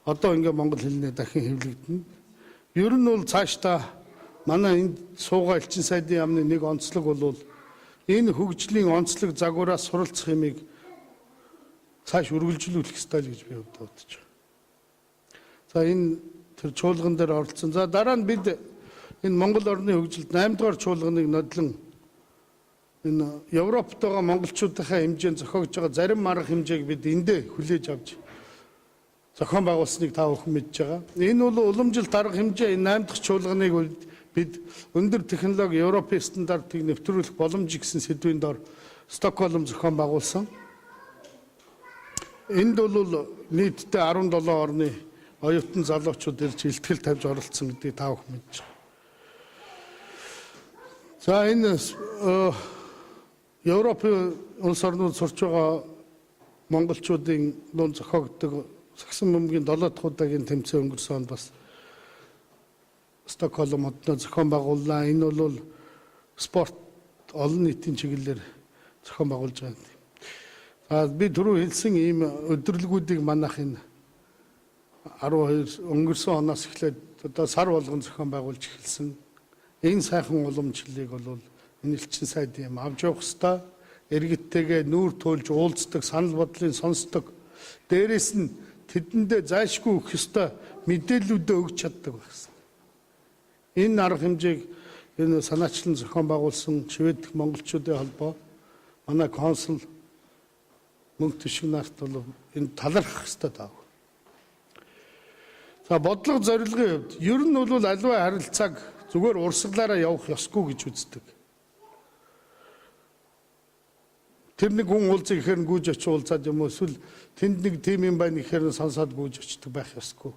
Одоо ингээ монгол хэлнээ дахин хэвлэгдэнэ. Ер нь бол цаашдаа манай энд суугаа элчин сайдын яамны нэг онцлог бол энэ хөгжлийн онцлог загвараас суралцах юмыг цааш үргэлжлүүлэх ёстой л гэж би бодож байна. За энэ тэр чуулган дээр оролцсон. За дараа нь бид энэ Монгол орны хөгжилд 8 дугаар чуулганыг нодлон энэ Европт байгаа монголчуудынхаа хэмжээнд зохиогдож байгаа зарим арга хэмжээг бид эндээ хүлээж авч зохион байгуулсныг та бүхэн мэдж байгаа. Энэ бол уламжилт арга хэмжээ энэ 8 дахь чуулганыг бид өндөр технологи Европын стандартыг нэвтрүүлэх боломж гэсэн сэдвийн дор Стокгольм зохион байгуулсан. Энд бол нийтдээ 17 орны оюутан залуучууд ирж илтгэл тавьж оролцсон гэдгийг та бүхэн мэдж байгаа. За энэ Европын улс орнууд сурч байгаа монголчуудын дунд зохиогддог сагсан бөмбөгийн 7 дахь удаагийн тэмцээн өнгөрсөн онд бас Стокгольм хотод зохион байгууллаа. Энэ бол спорт олон нийтийн чиглэлээр зохион байгуулж байгаа. За би түрүү хэлсэн ийм өдөрлгүүдийг манайх энэ 12 өнгөрсөн оноос эхлээд одоо сар болгон зохион байгуулж эхэлсэн. Энэ сайхан уламжлалыг бол энэ элчин сайд юм авч явах ёстой. Иргэдтэйгээ нүүр туульж уулздаг, санал бодлын сонсдог. Дээрээс нь тэдэндээ зайлшгүй өгөх ёстой мэдээллүүдээ өгч чаддаг байсан. Энэ арга хэмжээг энэ санаачлан зохион байгуулсан Швед монголчуудын холбоо манай консул мөнх төшиг нарт бол энэ талархах ёстой тав. За бодлого зорилгын хувьд ер нь бол аливаа харилцааг зүгээр урсгалаараа явах ёсгүй гэж үздэг. Тэр нэг хүн уулзах гэхээр нь гүйж очиж уулзаад юм уу эсвэл тэнд нэг тим юм байна гэхээр нь сонсоод гүйж очдог байх ёсгүй.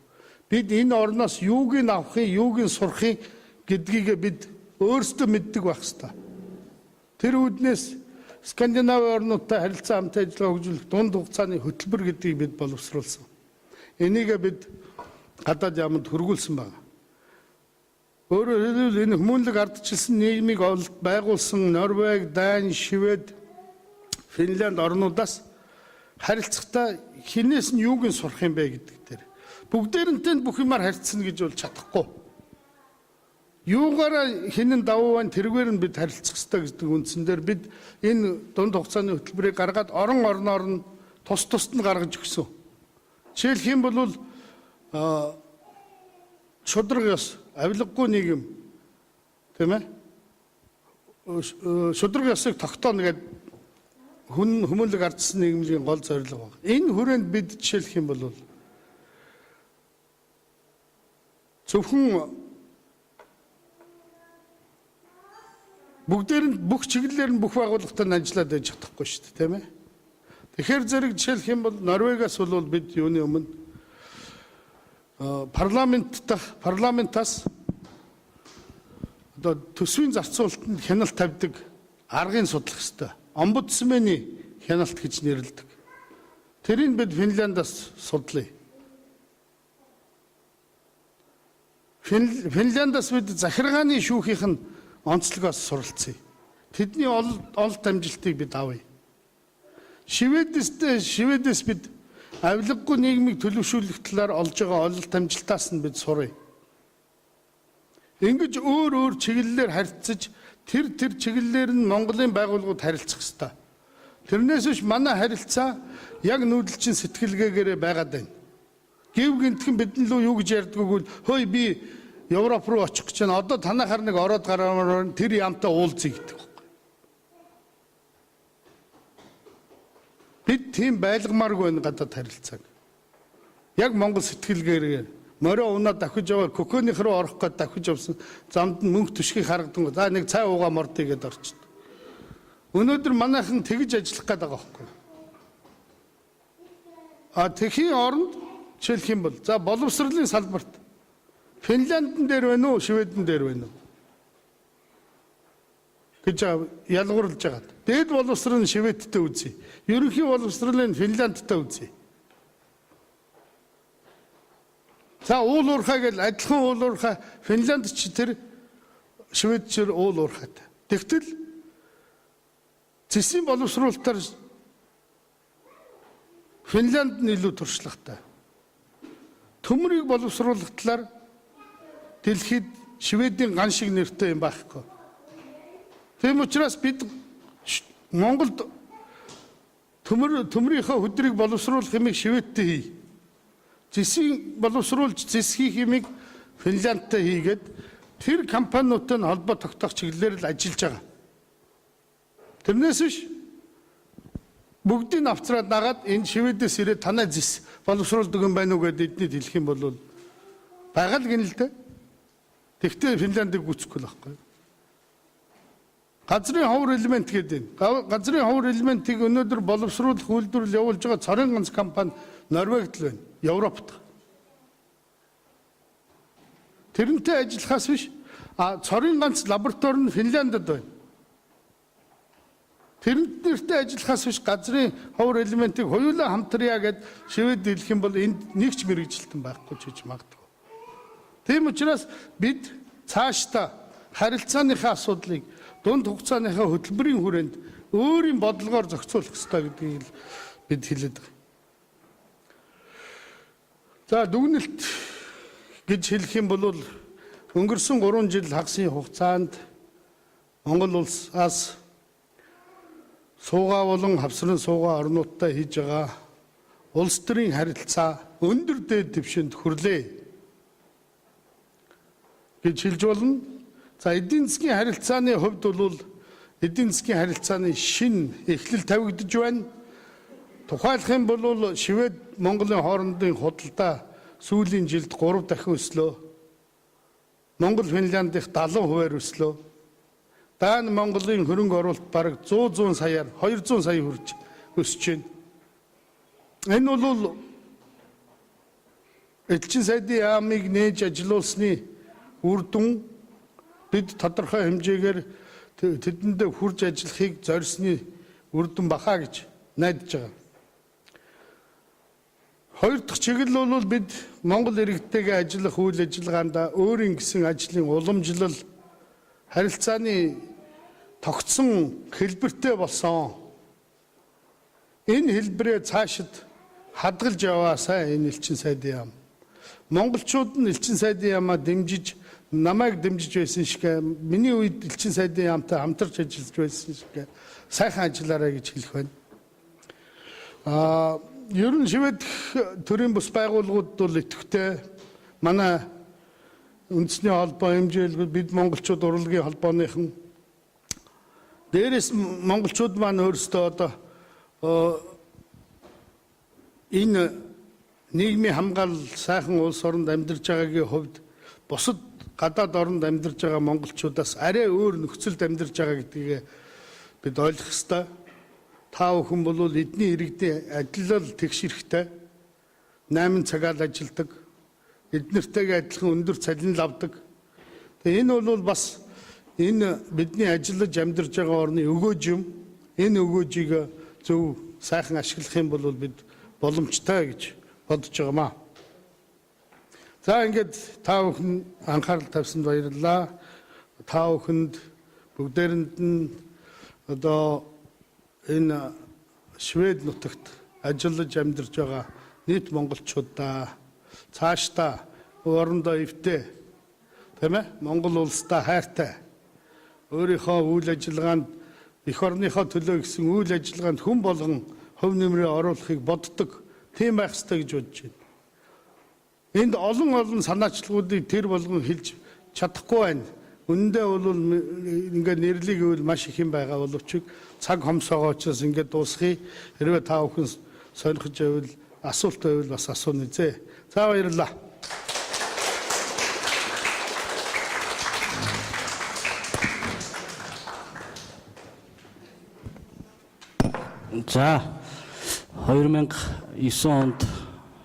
Бид энэ орноос юуг нь авахын, юуг нь сурахын гэдгийг бид өөрсдөө мэддэг байх ёстой. Тэр үүднээс Скандинави орнуудтай харилцаа хамт ажиллагаа хөгжүүлэх дунд хугацааны хөтөлбөр гэдгийг бид боловсруулсан. Энийг бид гадаад яамд хөргүүлсэн байна. Өөрөөр хэлбэл энэ хүмүүнлэг ардчилсан нийгмийг байгуулсан Норвеги, Дани, Швед, Финланд орнуудаас харилцахдаа хинээс нь юуг нь сурах юм бэ гэдэг дээр бүгдээрэнтэй бүх юмар харилцсан гэж бол чадахгүй. Юугаараа хинэн давуу байна тэргээр нь бид харилцах ёстой гэдэг үндсэн дээр бид энэ дунд хугацааны хөтөлбөрийг гаргаад орноор нь тусад нь гаргаж өгсөн. Жишээлх юм бол шудраг ёс, авилгагүй нийгэм тийм ээ? Шудраг ёсыг тогтооно гэдэг хүмүүнлэг ардчилсан нийгмийн гол зорилго байна. Энэ хүрээнд бид жишээлх юм бол зөвхөн бүгдээр нь бүх чиглэлээр нь бүх байгууллагатай ажиллаад байж чадахгүй шүү дээ, тийм ээ. Тэгэхээр зэрэг жишээлх юм бол Норвегиас бол бид юуны өмнө парламентаас одоо төсвийн зарцуулалтанд хяналт тавьдаг аргыг судлах ёстой. Омбудсманы хяналт гэж нэрлэдэг. Тэрийг бид Финляндаас судлаа. Финляндаас бид захиргааны шүүхийн онцлогоос суралцъя. Тэдний олд амжилтыг бид авъя. Шведээс бид авилгагүй нийгмийг төлөвшүүлэх талаар олж байгаа ололт амжилтаас нь бид суръя. Ингэж өөр чиглэлээр харьцаж тэр чиглэлээр нь Монголын байгууллагууд харилцах ёстой. Тэрнээс биш манай харилцаа яг нүүдэлчин сэтгэлгээгээр байгаад байна. Гэв гинтхэн бидэн лөө юу гэж ярьдаг вэ? Хөөе би Европ руу очих гэж байна. Одоо танахаар нэг ороод гараар тэр ямтаа уулзъя гэдэг. Бид тийм байлгамааргүй байна гадаад харилцааг. Яг Монгол сэтгэлгээр морио унаад давхиж яваа коконых руу орох гээд давхиж явсан замд нь мөнх төшгийг харагдан. За нэг цай уугаа мордъё гэдээ орчд. Өнөөдөр манайхан тэгж ажиллах гээд байгаа байхгүй. Тэхийн оронд жишээлх юм бол за боловсролын салбарт Финляндн дээр байна уу, Шведэн дээр байна уу гэж ялгуурлаж байгаа. Дээд боловсрол нь Шведтэй үзье. Ерөнхий боловсролын Финляндтай үзье. За уул уурхай гэж адилхан уул уурхай Финланд ч тэр Швед ч уул уурхайтай. Тэгтэл цэсийн боловсруулалтаар Финланд нь илүү туршлагатай. Төмрийг боловсруулах талаар дэлхийд Шведийн ган шиг нэртэй юм байхгүй. Тийм учраас бид Монголд төмрийнхөө хөдрийг боловсруулах хэмээх шивэдтэй хий. Зэсийг боловсруулж зэсхий хэмээх Финляндтай хийгээд тэр компаниудтай холбоо тогтоох чиглэлээр л ажиллаж байгаа. Тэрнээс биш бүгдийг авцраад нагаад энэ шивэдээс ирээд танай зэс боловсруулдаг юм байна уу гэдээ эднийд хэлэх юм бол байгаа л гэнэ л дээ. Тэгвэл Финляндыг гүцэхгүй л байхгүй. Газрын ховор элемент гэдэг энэ. Газрын ховор элементийг өнөөдөр боловсруулах үйлдвэрлэл явуулж байгаа цорын ганц компани Норвегид л байна. Европт. Тэрнтэй ажиллахаас биш цорын ганц лаборатори нь Финляндд байна. Тэрнтэй ажиллахаас биш газрын ховор элементийг хоёулаа хамтрая гэд шивэд хэлэх юм бол энд нэг ч мэрэгжилтэн байхгүй ч гэж магадгүй. Тийм учраас бид цаашдаа харилцааныхаа асуудлыг дунд хугацааныхаа хөтөлбөрийн хүрээнд өөрийн бодлогоор зохицуулах ёстой гэдгийг бид хэлээд байгаа. За дүгнэлт гэж хэлэх юм бол өнгөрсөн 3 жил хагасын хугацаанд Монгол улсаас суугаа болон хавсрын суугаа орнуудтай хийж байгаа улс төрийн харилцаа өндөр дээд түвшинд хүрлээ гэж хэлж болно. За эдийн засгийн харилцааны хувьд бол эдийн засгийн харилцааны шин эхлэл тавигдж байна. Тухайлах юм бол Швед Монголын хоорондын худалдаа сүүлийн жилд 3 дахин өслөө. Монгол Финляндийнх 70% өслөө. Даан Монголын хөрөнгө оруулалт бараг 100 саяар 200 сая хүрч өсөж байна. Энэ бол Элчин сайдын яамыг нээж ажилуулсны үр дүн бид тодорхой хэмжээгээр тэдэндээ хурж ажиллахыг зорьсны үр дүн бахаа гэж найдаж байгаа. Хоёр дахь чиглэл бол бид Монгол иргэдтэйгээ ажиллах үйл ажиллагаанд өөрийн гэсэн ажлын уламжлал харилцааны тогтсон хэлбэртэй болсон. Энэ хэлбэрээ цаашид хадгалж яваасаа энэ элчин сайдын яам. Монголчууд нь элчин сайдын яамаа дэмжиж намайг дэмжиж байсан шиг миний үед элчин сайдын яамтай хамтарч ажиллаж байсан шиг сайхан ажиллаарай гэж хэлэх байна. Ер нь Швед төрийн бус байгууллагууд бол идэвхтэй манай үндэсний холбоо хэмжээлгүй бид монголчууд урлагийн холбооныхан дээрээс монголчууд маань өөрсдөө одоо энэ нийгмийн хамгаалал сайхан улс оронд амьдарч байгаагийн хувьд бусад гадаад оронд амьдарч байгаа монголчуудаас арай өөр нөхцөлд амьдарч байгаа гэдгийг бид ойлгох ёстой. Та бүхэн бол эдний иргэдийн ажиллал тэгш хэрэгтэй 8 цагаар ажилладаг. Эднэртэйгээ адилхан өндөр цалин авдаг. Тэгээ энэ бол бас энэ бидний ажиллаж амьдарч байгаа орны өгөөж юм. Энэ өгөөжийг зөв сайхан ашиглах юм бол бид боломжтой гэж бодож байгаамаа. За ингээд та бүхэн анхаарал тавьсанд баярлалаа. Та бүхэнд бүгдээрэнд нь одоо энэ Швед нутагт ажиллаж амьдарч байгаа нийт монголчуудаа цаашдаа орондоо эвтэй тийм ээ Монгол улстай хайртай өөрийнхөө үйл ажиллагаанд эх орныхоо төлөө гэсэн үйл ажиллагаанд хүн болгон хөв нэмрээ оруулахыг боддог тийм байх ёстой гэж бодож байна. Энд олон санаачлагуудыг тэр болгон хэлж чадахгүй байна. Үндэ бол ингээд нэрлийг гэвэл маш их юм байгаа боловч цаг хомсоогоо учраас ингээд дуусгая. Хэрвээ та бүхэн сонирхож байвал асуулт байвал бас асууна зэ. За баярлалаа. За 2009 онд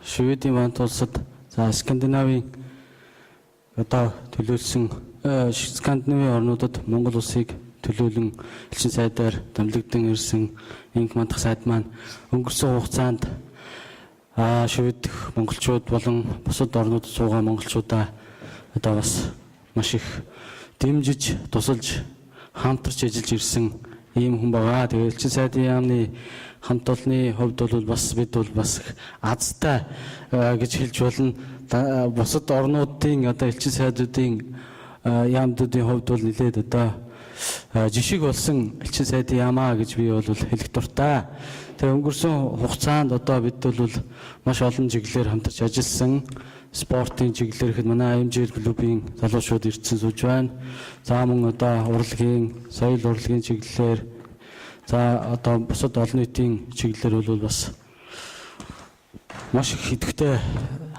Шведийн бант улсад за Скандинавийн одоо төлөөлсөн Скандинавийн орнуудад Монгол улсыг төлөөлөн элчин сайдаар дамжигдан ирсэн инх мандах сайд маань өнгөрсөн хугацаанд Швед монголчууд болон бусад орнуудад суугаа монголчуудаа одоо бас маш их дэмжиж тусалж хамтарч ажиллаж ирсэн ийм хүн байгаа. Тэгээд элчин сайдын яамны хамт олонны хувьд бол бас бид бол бас азтай гэж хэлж болно. Бусад орнуудын одоо элчин сайдуудын яамдуудын хувьд бол нэлээд одоо жишг болсон элчин сайдын яамаа гэж би бол хэлэх дуртай. Тэгээ өнгөрсөн хугацаанд одоо бид бол маш олон чиглэлээр хамтарч ажилласан. Спортын чиглэлээр ихэд манай АМЖ клубын залуучууд ирсэн сууж байна. За мөн одоо урлагийн, соёл урлагийн чиглэлээр за одоо бусад олон нийтийн чиглэлээр бол бас маш их идэвхтэй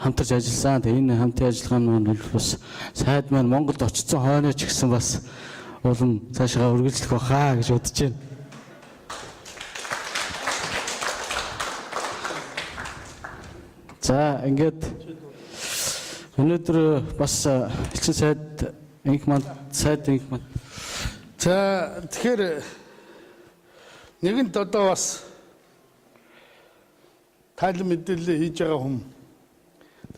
хамтарч ажилласан. Тэгээ энэ хамтын ажиллагааны бол бас сайд маань Монголд очсон хойно ч гэсэн бас улам цаашаа үргэлжлэх баха гэж бодож байна. За ингээд өнөөдөр бас элчин сайд инх манд за тэгэхээр нэгэнт одоо бас тайлан мэдээлэл хийж байгаа хүм.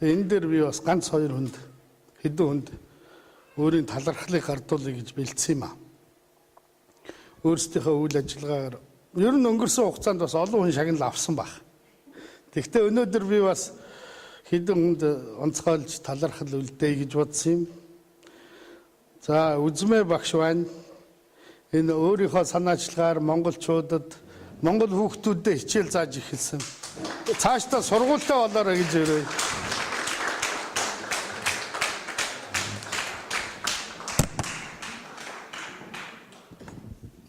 Тэгээ энэ дээр би бас ганц хоёр хүнд хэдэн хүнд өөрийн талархлыг гардуулъя гэж бэлдсэн юм аа. Өөрсдийнхөө үйл ажиллагаагаар ер нь өнгөрсөн хугацаанд бас олон хүн шагнал авсан баг. Тэгэхдээ өнөөдөр би бас хэдэн хүнд онцгойлж талархал үлдээе гэж бодсон юм. За Үзмэ багш байна. Энэ өөрийнхөө санаачлагаар монголчуудад, монгол хүүхдүүдэд хичээл зааж эхэлсэн. Цаашдаа сургуультай болоорой гэж өрөөе.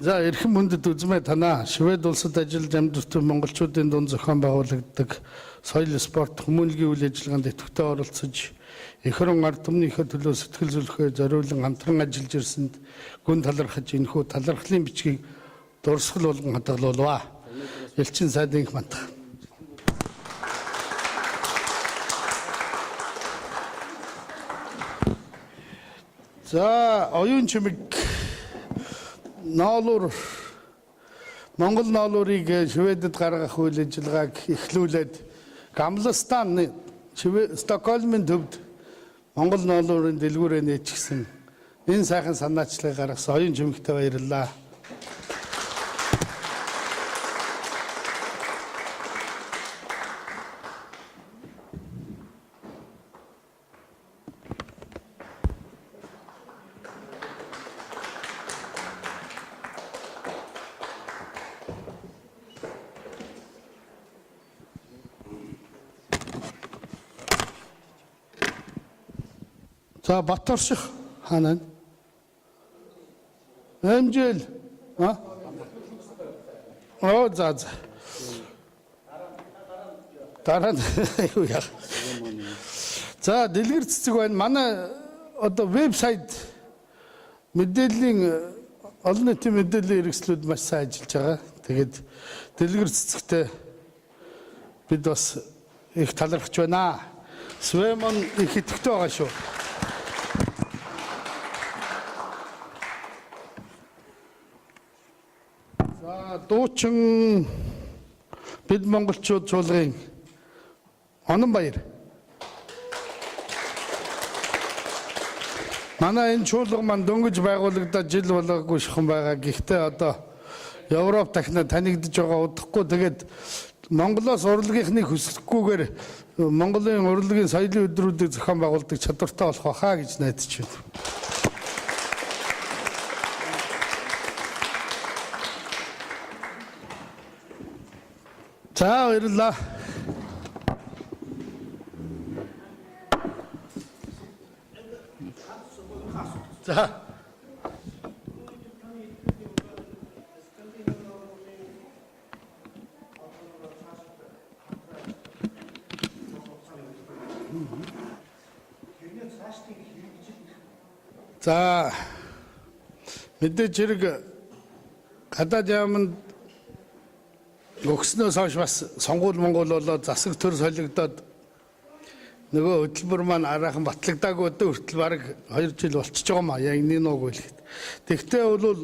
За эрхэм хүндэт Үзмэ танаа Швед улсад ажиллаж амьдардаг монголчуудын дунд зохион байгуулагддаг соёл спорт хүмүүнлэгийн үйл ажиллагаанд идэвхтэй оролцож эх орон ард түмнийхээ төлөө сэтгэл зүрхээ зориулан хамтран ажиллаж ирсэнд гүн талархаж энэхүү талархлын бичгийг дурсгал болгон хадгалуулваа. Элчин сайдын инх манд. За оюун чимэг ноолуур Монгол ноолуурыг Шведэд гаргах үйл ажиллагааг эхлүүлээд Гамластан Стокгольмын төвд Монгол ноолуурын дэлгүүрээ нээчихсэн энэ сайхан санаачлагыг гаргасан оюун чимэгтэй баярлалаа. За Баторших хаана? Амжил. За. Дараа юу яа. За дэлгэр цэцэг байна. Манай одоо вебсайт мэдээллийн олон нийтийн мэдээллийн хэрэгслүүд маш сайн ажиллаж байгаа. Тэгээд дэлгэр цэцэгтэй бид бас их талархаж байна. Свемон их идэвхтэй байгаа шүү. Дуучин бид монголчууд чуулгын Ононбаяр. Манай энэ чуулга маань дөнгөж байгуулагдаад жил болоогүй шихэн байгаа. Гэхдээ одоо Европ дахин танигдж байгаа удахгүй тэгээд Монголоос урлагийнхныг хүсэхгүйгээр Монголын урлагийн соёлын өдрүүдийг зохион байгуулдаг чадвартай болох байхаа гэж найдаж байна. За баярлалаа. За. За. Мэдээж хэрэг гадаад яамд өгснөөс хойш бас сонгуул Монгол болоод засаг төр солигдоод нөгөө хөтөлбөр маань араахан батлагдаагүй одоо хүртэл бараг 2 жил болчихж байгаа маа яг энэ нууг үлэхэд. Тэгвэл бол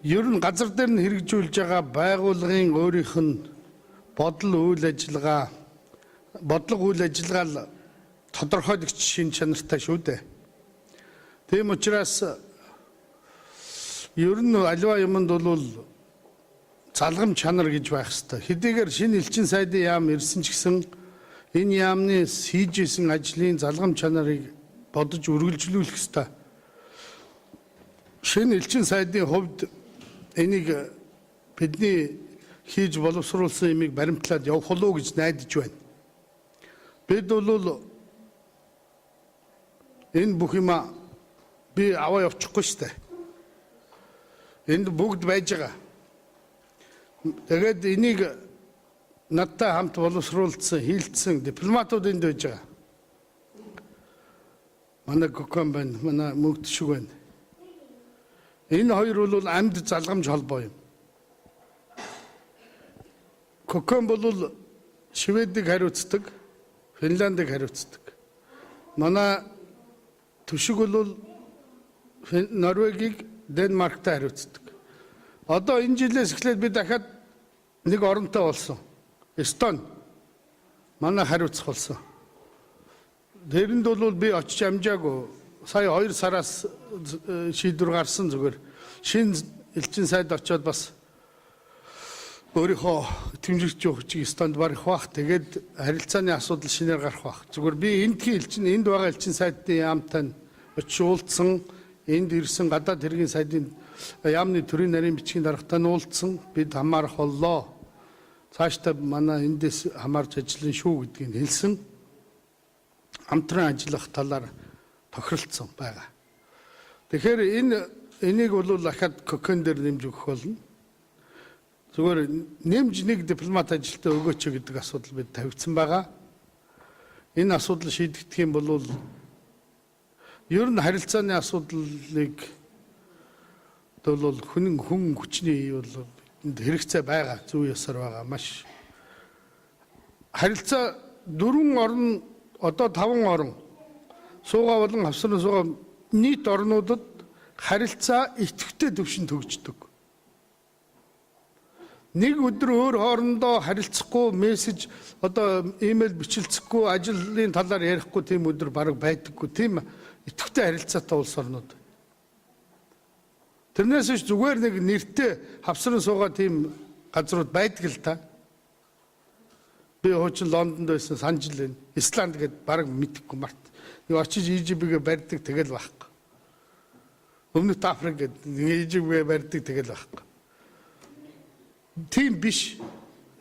ер нь газар дээр нь хэрэгжүүлж байгаа байгууллагын өөрийнх нь бодлого үйл ажиллагаа л тодорхойлогч шин чанартай шүү дээ. Тийм учраас ер нь аливаа юмд бол залгам чанар гэж байх ёстой. Хэдийгээр шинэ элчин сайдын яам ирсэн ч гэсэн энэ яамны хийж исэн ажлын залгам чанарыг бодож үргэлжлүүлэх ёстой. Шинэ элчин сайдын хувьд энийг бидний хийж боловсруулсан юмыг баримтлаад явах болов гэж найдаж байна. Бид бол энэ бүх юм би аваа явчихгүй шүү дээ. Энд бүгд байж байгаа. Тэгээд энийг надтай хамт боловсруулсан, хилцсэн дипломатууд энд байж байгаа. Манай Кокон байна, манай Мөгдшиг байна. Энэ хоёр бол амьд залгамж холбоо юм. Кокон бол Шведийг хариуцдаг, Финландыг хариуцдаг. Манай Түшиг бол Норвегийг, Денмарктай хариуцдаг. Одоо энэ жилээс эхлээд би дахиад нэг оронтой болсон. Эстони манай хариуцах болсон. Тэрэнд бол би очиж амжаагүй. Сая 2 сараас шийдвэр гарсан зүгээр. Шинэ элчин сайд очиод бас өөрийнхөө тэмжигч өгч Эстонд барах бах. Тэгээд харилцааны асуудал шинээр гарах бах. Зүгээр би эндхийн элчин, энд байгаа элчин сайдын яамтай очиж уулзсан, энд ирсэн гадаад хэргийн сайдын яамны төрийн нарийн бичгийн даргатай нь уулзсан. Бид хамаарах боллоо. Цаашдаа манай эндээс хамаарч ажиллана шүү гэдгийг хэлсэн. Хамтран ажиллах талаар тохиролцсон байгаа. Тэгэхээр энийг бол дахиад Кокон дээр нэмж өгөх болно. Зүгээр нэмж нэг дипломат ажилтаа өгөөч гэдэг асуудал бид тавьсан байгаа. Энэ асуудал шийдэгдэх юм бол ер нь харилцааны асуудлыг бол хүн хүчний бол хэрэгцээ байгаа, зүй ёсоор байгаа маш. Харилцаа 4 орн одоо 5 орн суугаа болон авсрын суугаа нийт орнуудад харилцаа идэвхтэй төвшин төгждөг. Нэг өдөр өөр хоорондоо харилцахгүй, мессеж одоо имэйл бичлцэхгүй, ажлын талаар ярихгүй тийм өдөр бараг байдаггүй. Тийм идэвхтэй харилцаатай улс орнууд. Тэрнээс ч зүгээр нэг нэртэй хавсрын суугаа тийм газрууд байдаг л та. Би хуучин Лондонд байсан санаж л байна. Исланд гээд бараг мэдэхгүй март. Нэг очиж Ижиптгээ барьдаг тэгэл байхгүй. Өмнөд Африк гээд Ижиптгээ барьдаг тэгэл байхгүй. Тийм биш.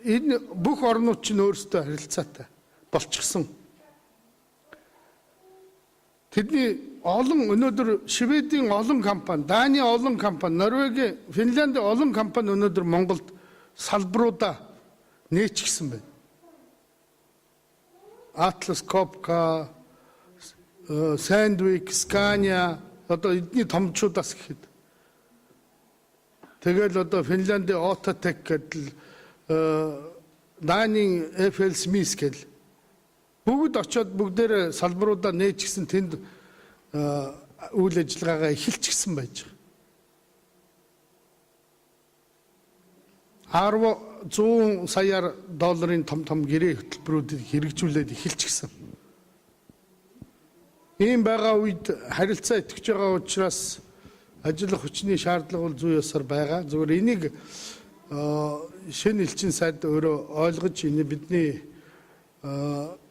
Энэ бүх орнууд чинь өөрсдөө харилцаатай болчихсон. Тэдний олон өнөөдөр Шведийн олон компани, Даны олон компани, Норвегийн, Финляндийн олон компани өнөөдөр Монголд салбаруудаа нээчихсэн байна. Atlas Copco, Sandvik, Scania одоо эдний томчуудаас гэхэд. Тэгэл одоо Финляндийн Outotec гэдэг Данийн FL Smith гэл бүгд очиод бүгдээрээ салбаруудаа нээчихсэн тэнд үйл ажиллагаагаа эхэлчихсэн байж байгаа. 100 саяар долларын том гэрээ хөтөлбөрүүдийг хэрэгжүүлээд эхэлчихсэн. Ийм байгаа үед харилцаа идэвхж байгаа учраас ажиллах хүчний шаардлага бол зүй ёсоор байгаа. Зүгээр энийг шинэ элчин сайд өөрөө ойлгож энэ бидний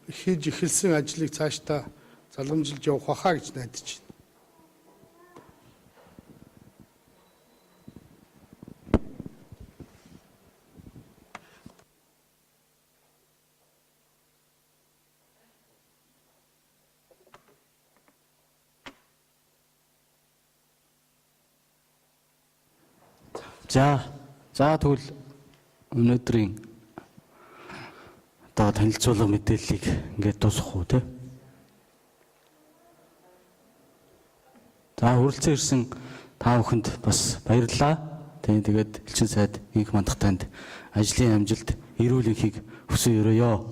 хийж эхэлсэн ажлыг цаашдаа залгамжилж явах хаа гэж найдаж байна. За тэгвэл өнөөдрийн одоо танилцуулга мэдээллийг ингээд дуусгах уу те. За хүрэлцэн ирсэн та бүхэнд бас баярлалаа. Тэгээд элчин сайд инх мандах танд ажлын амжилт, эрүүл энхийг хүсэн өрөөё.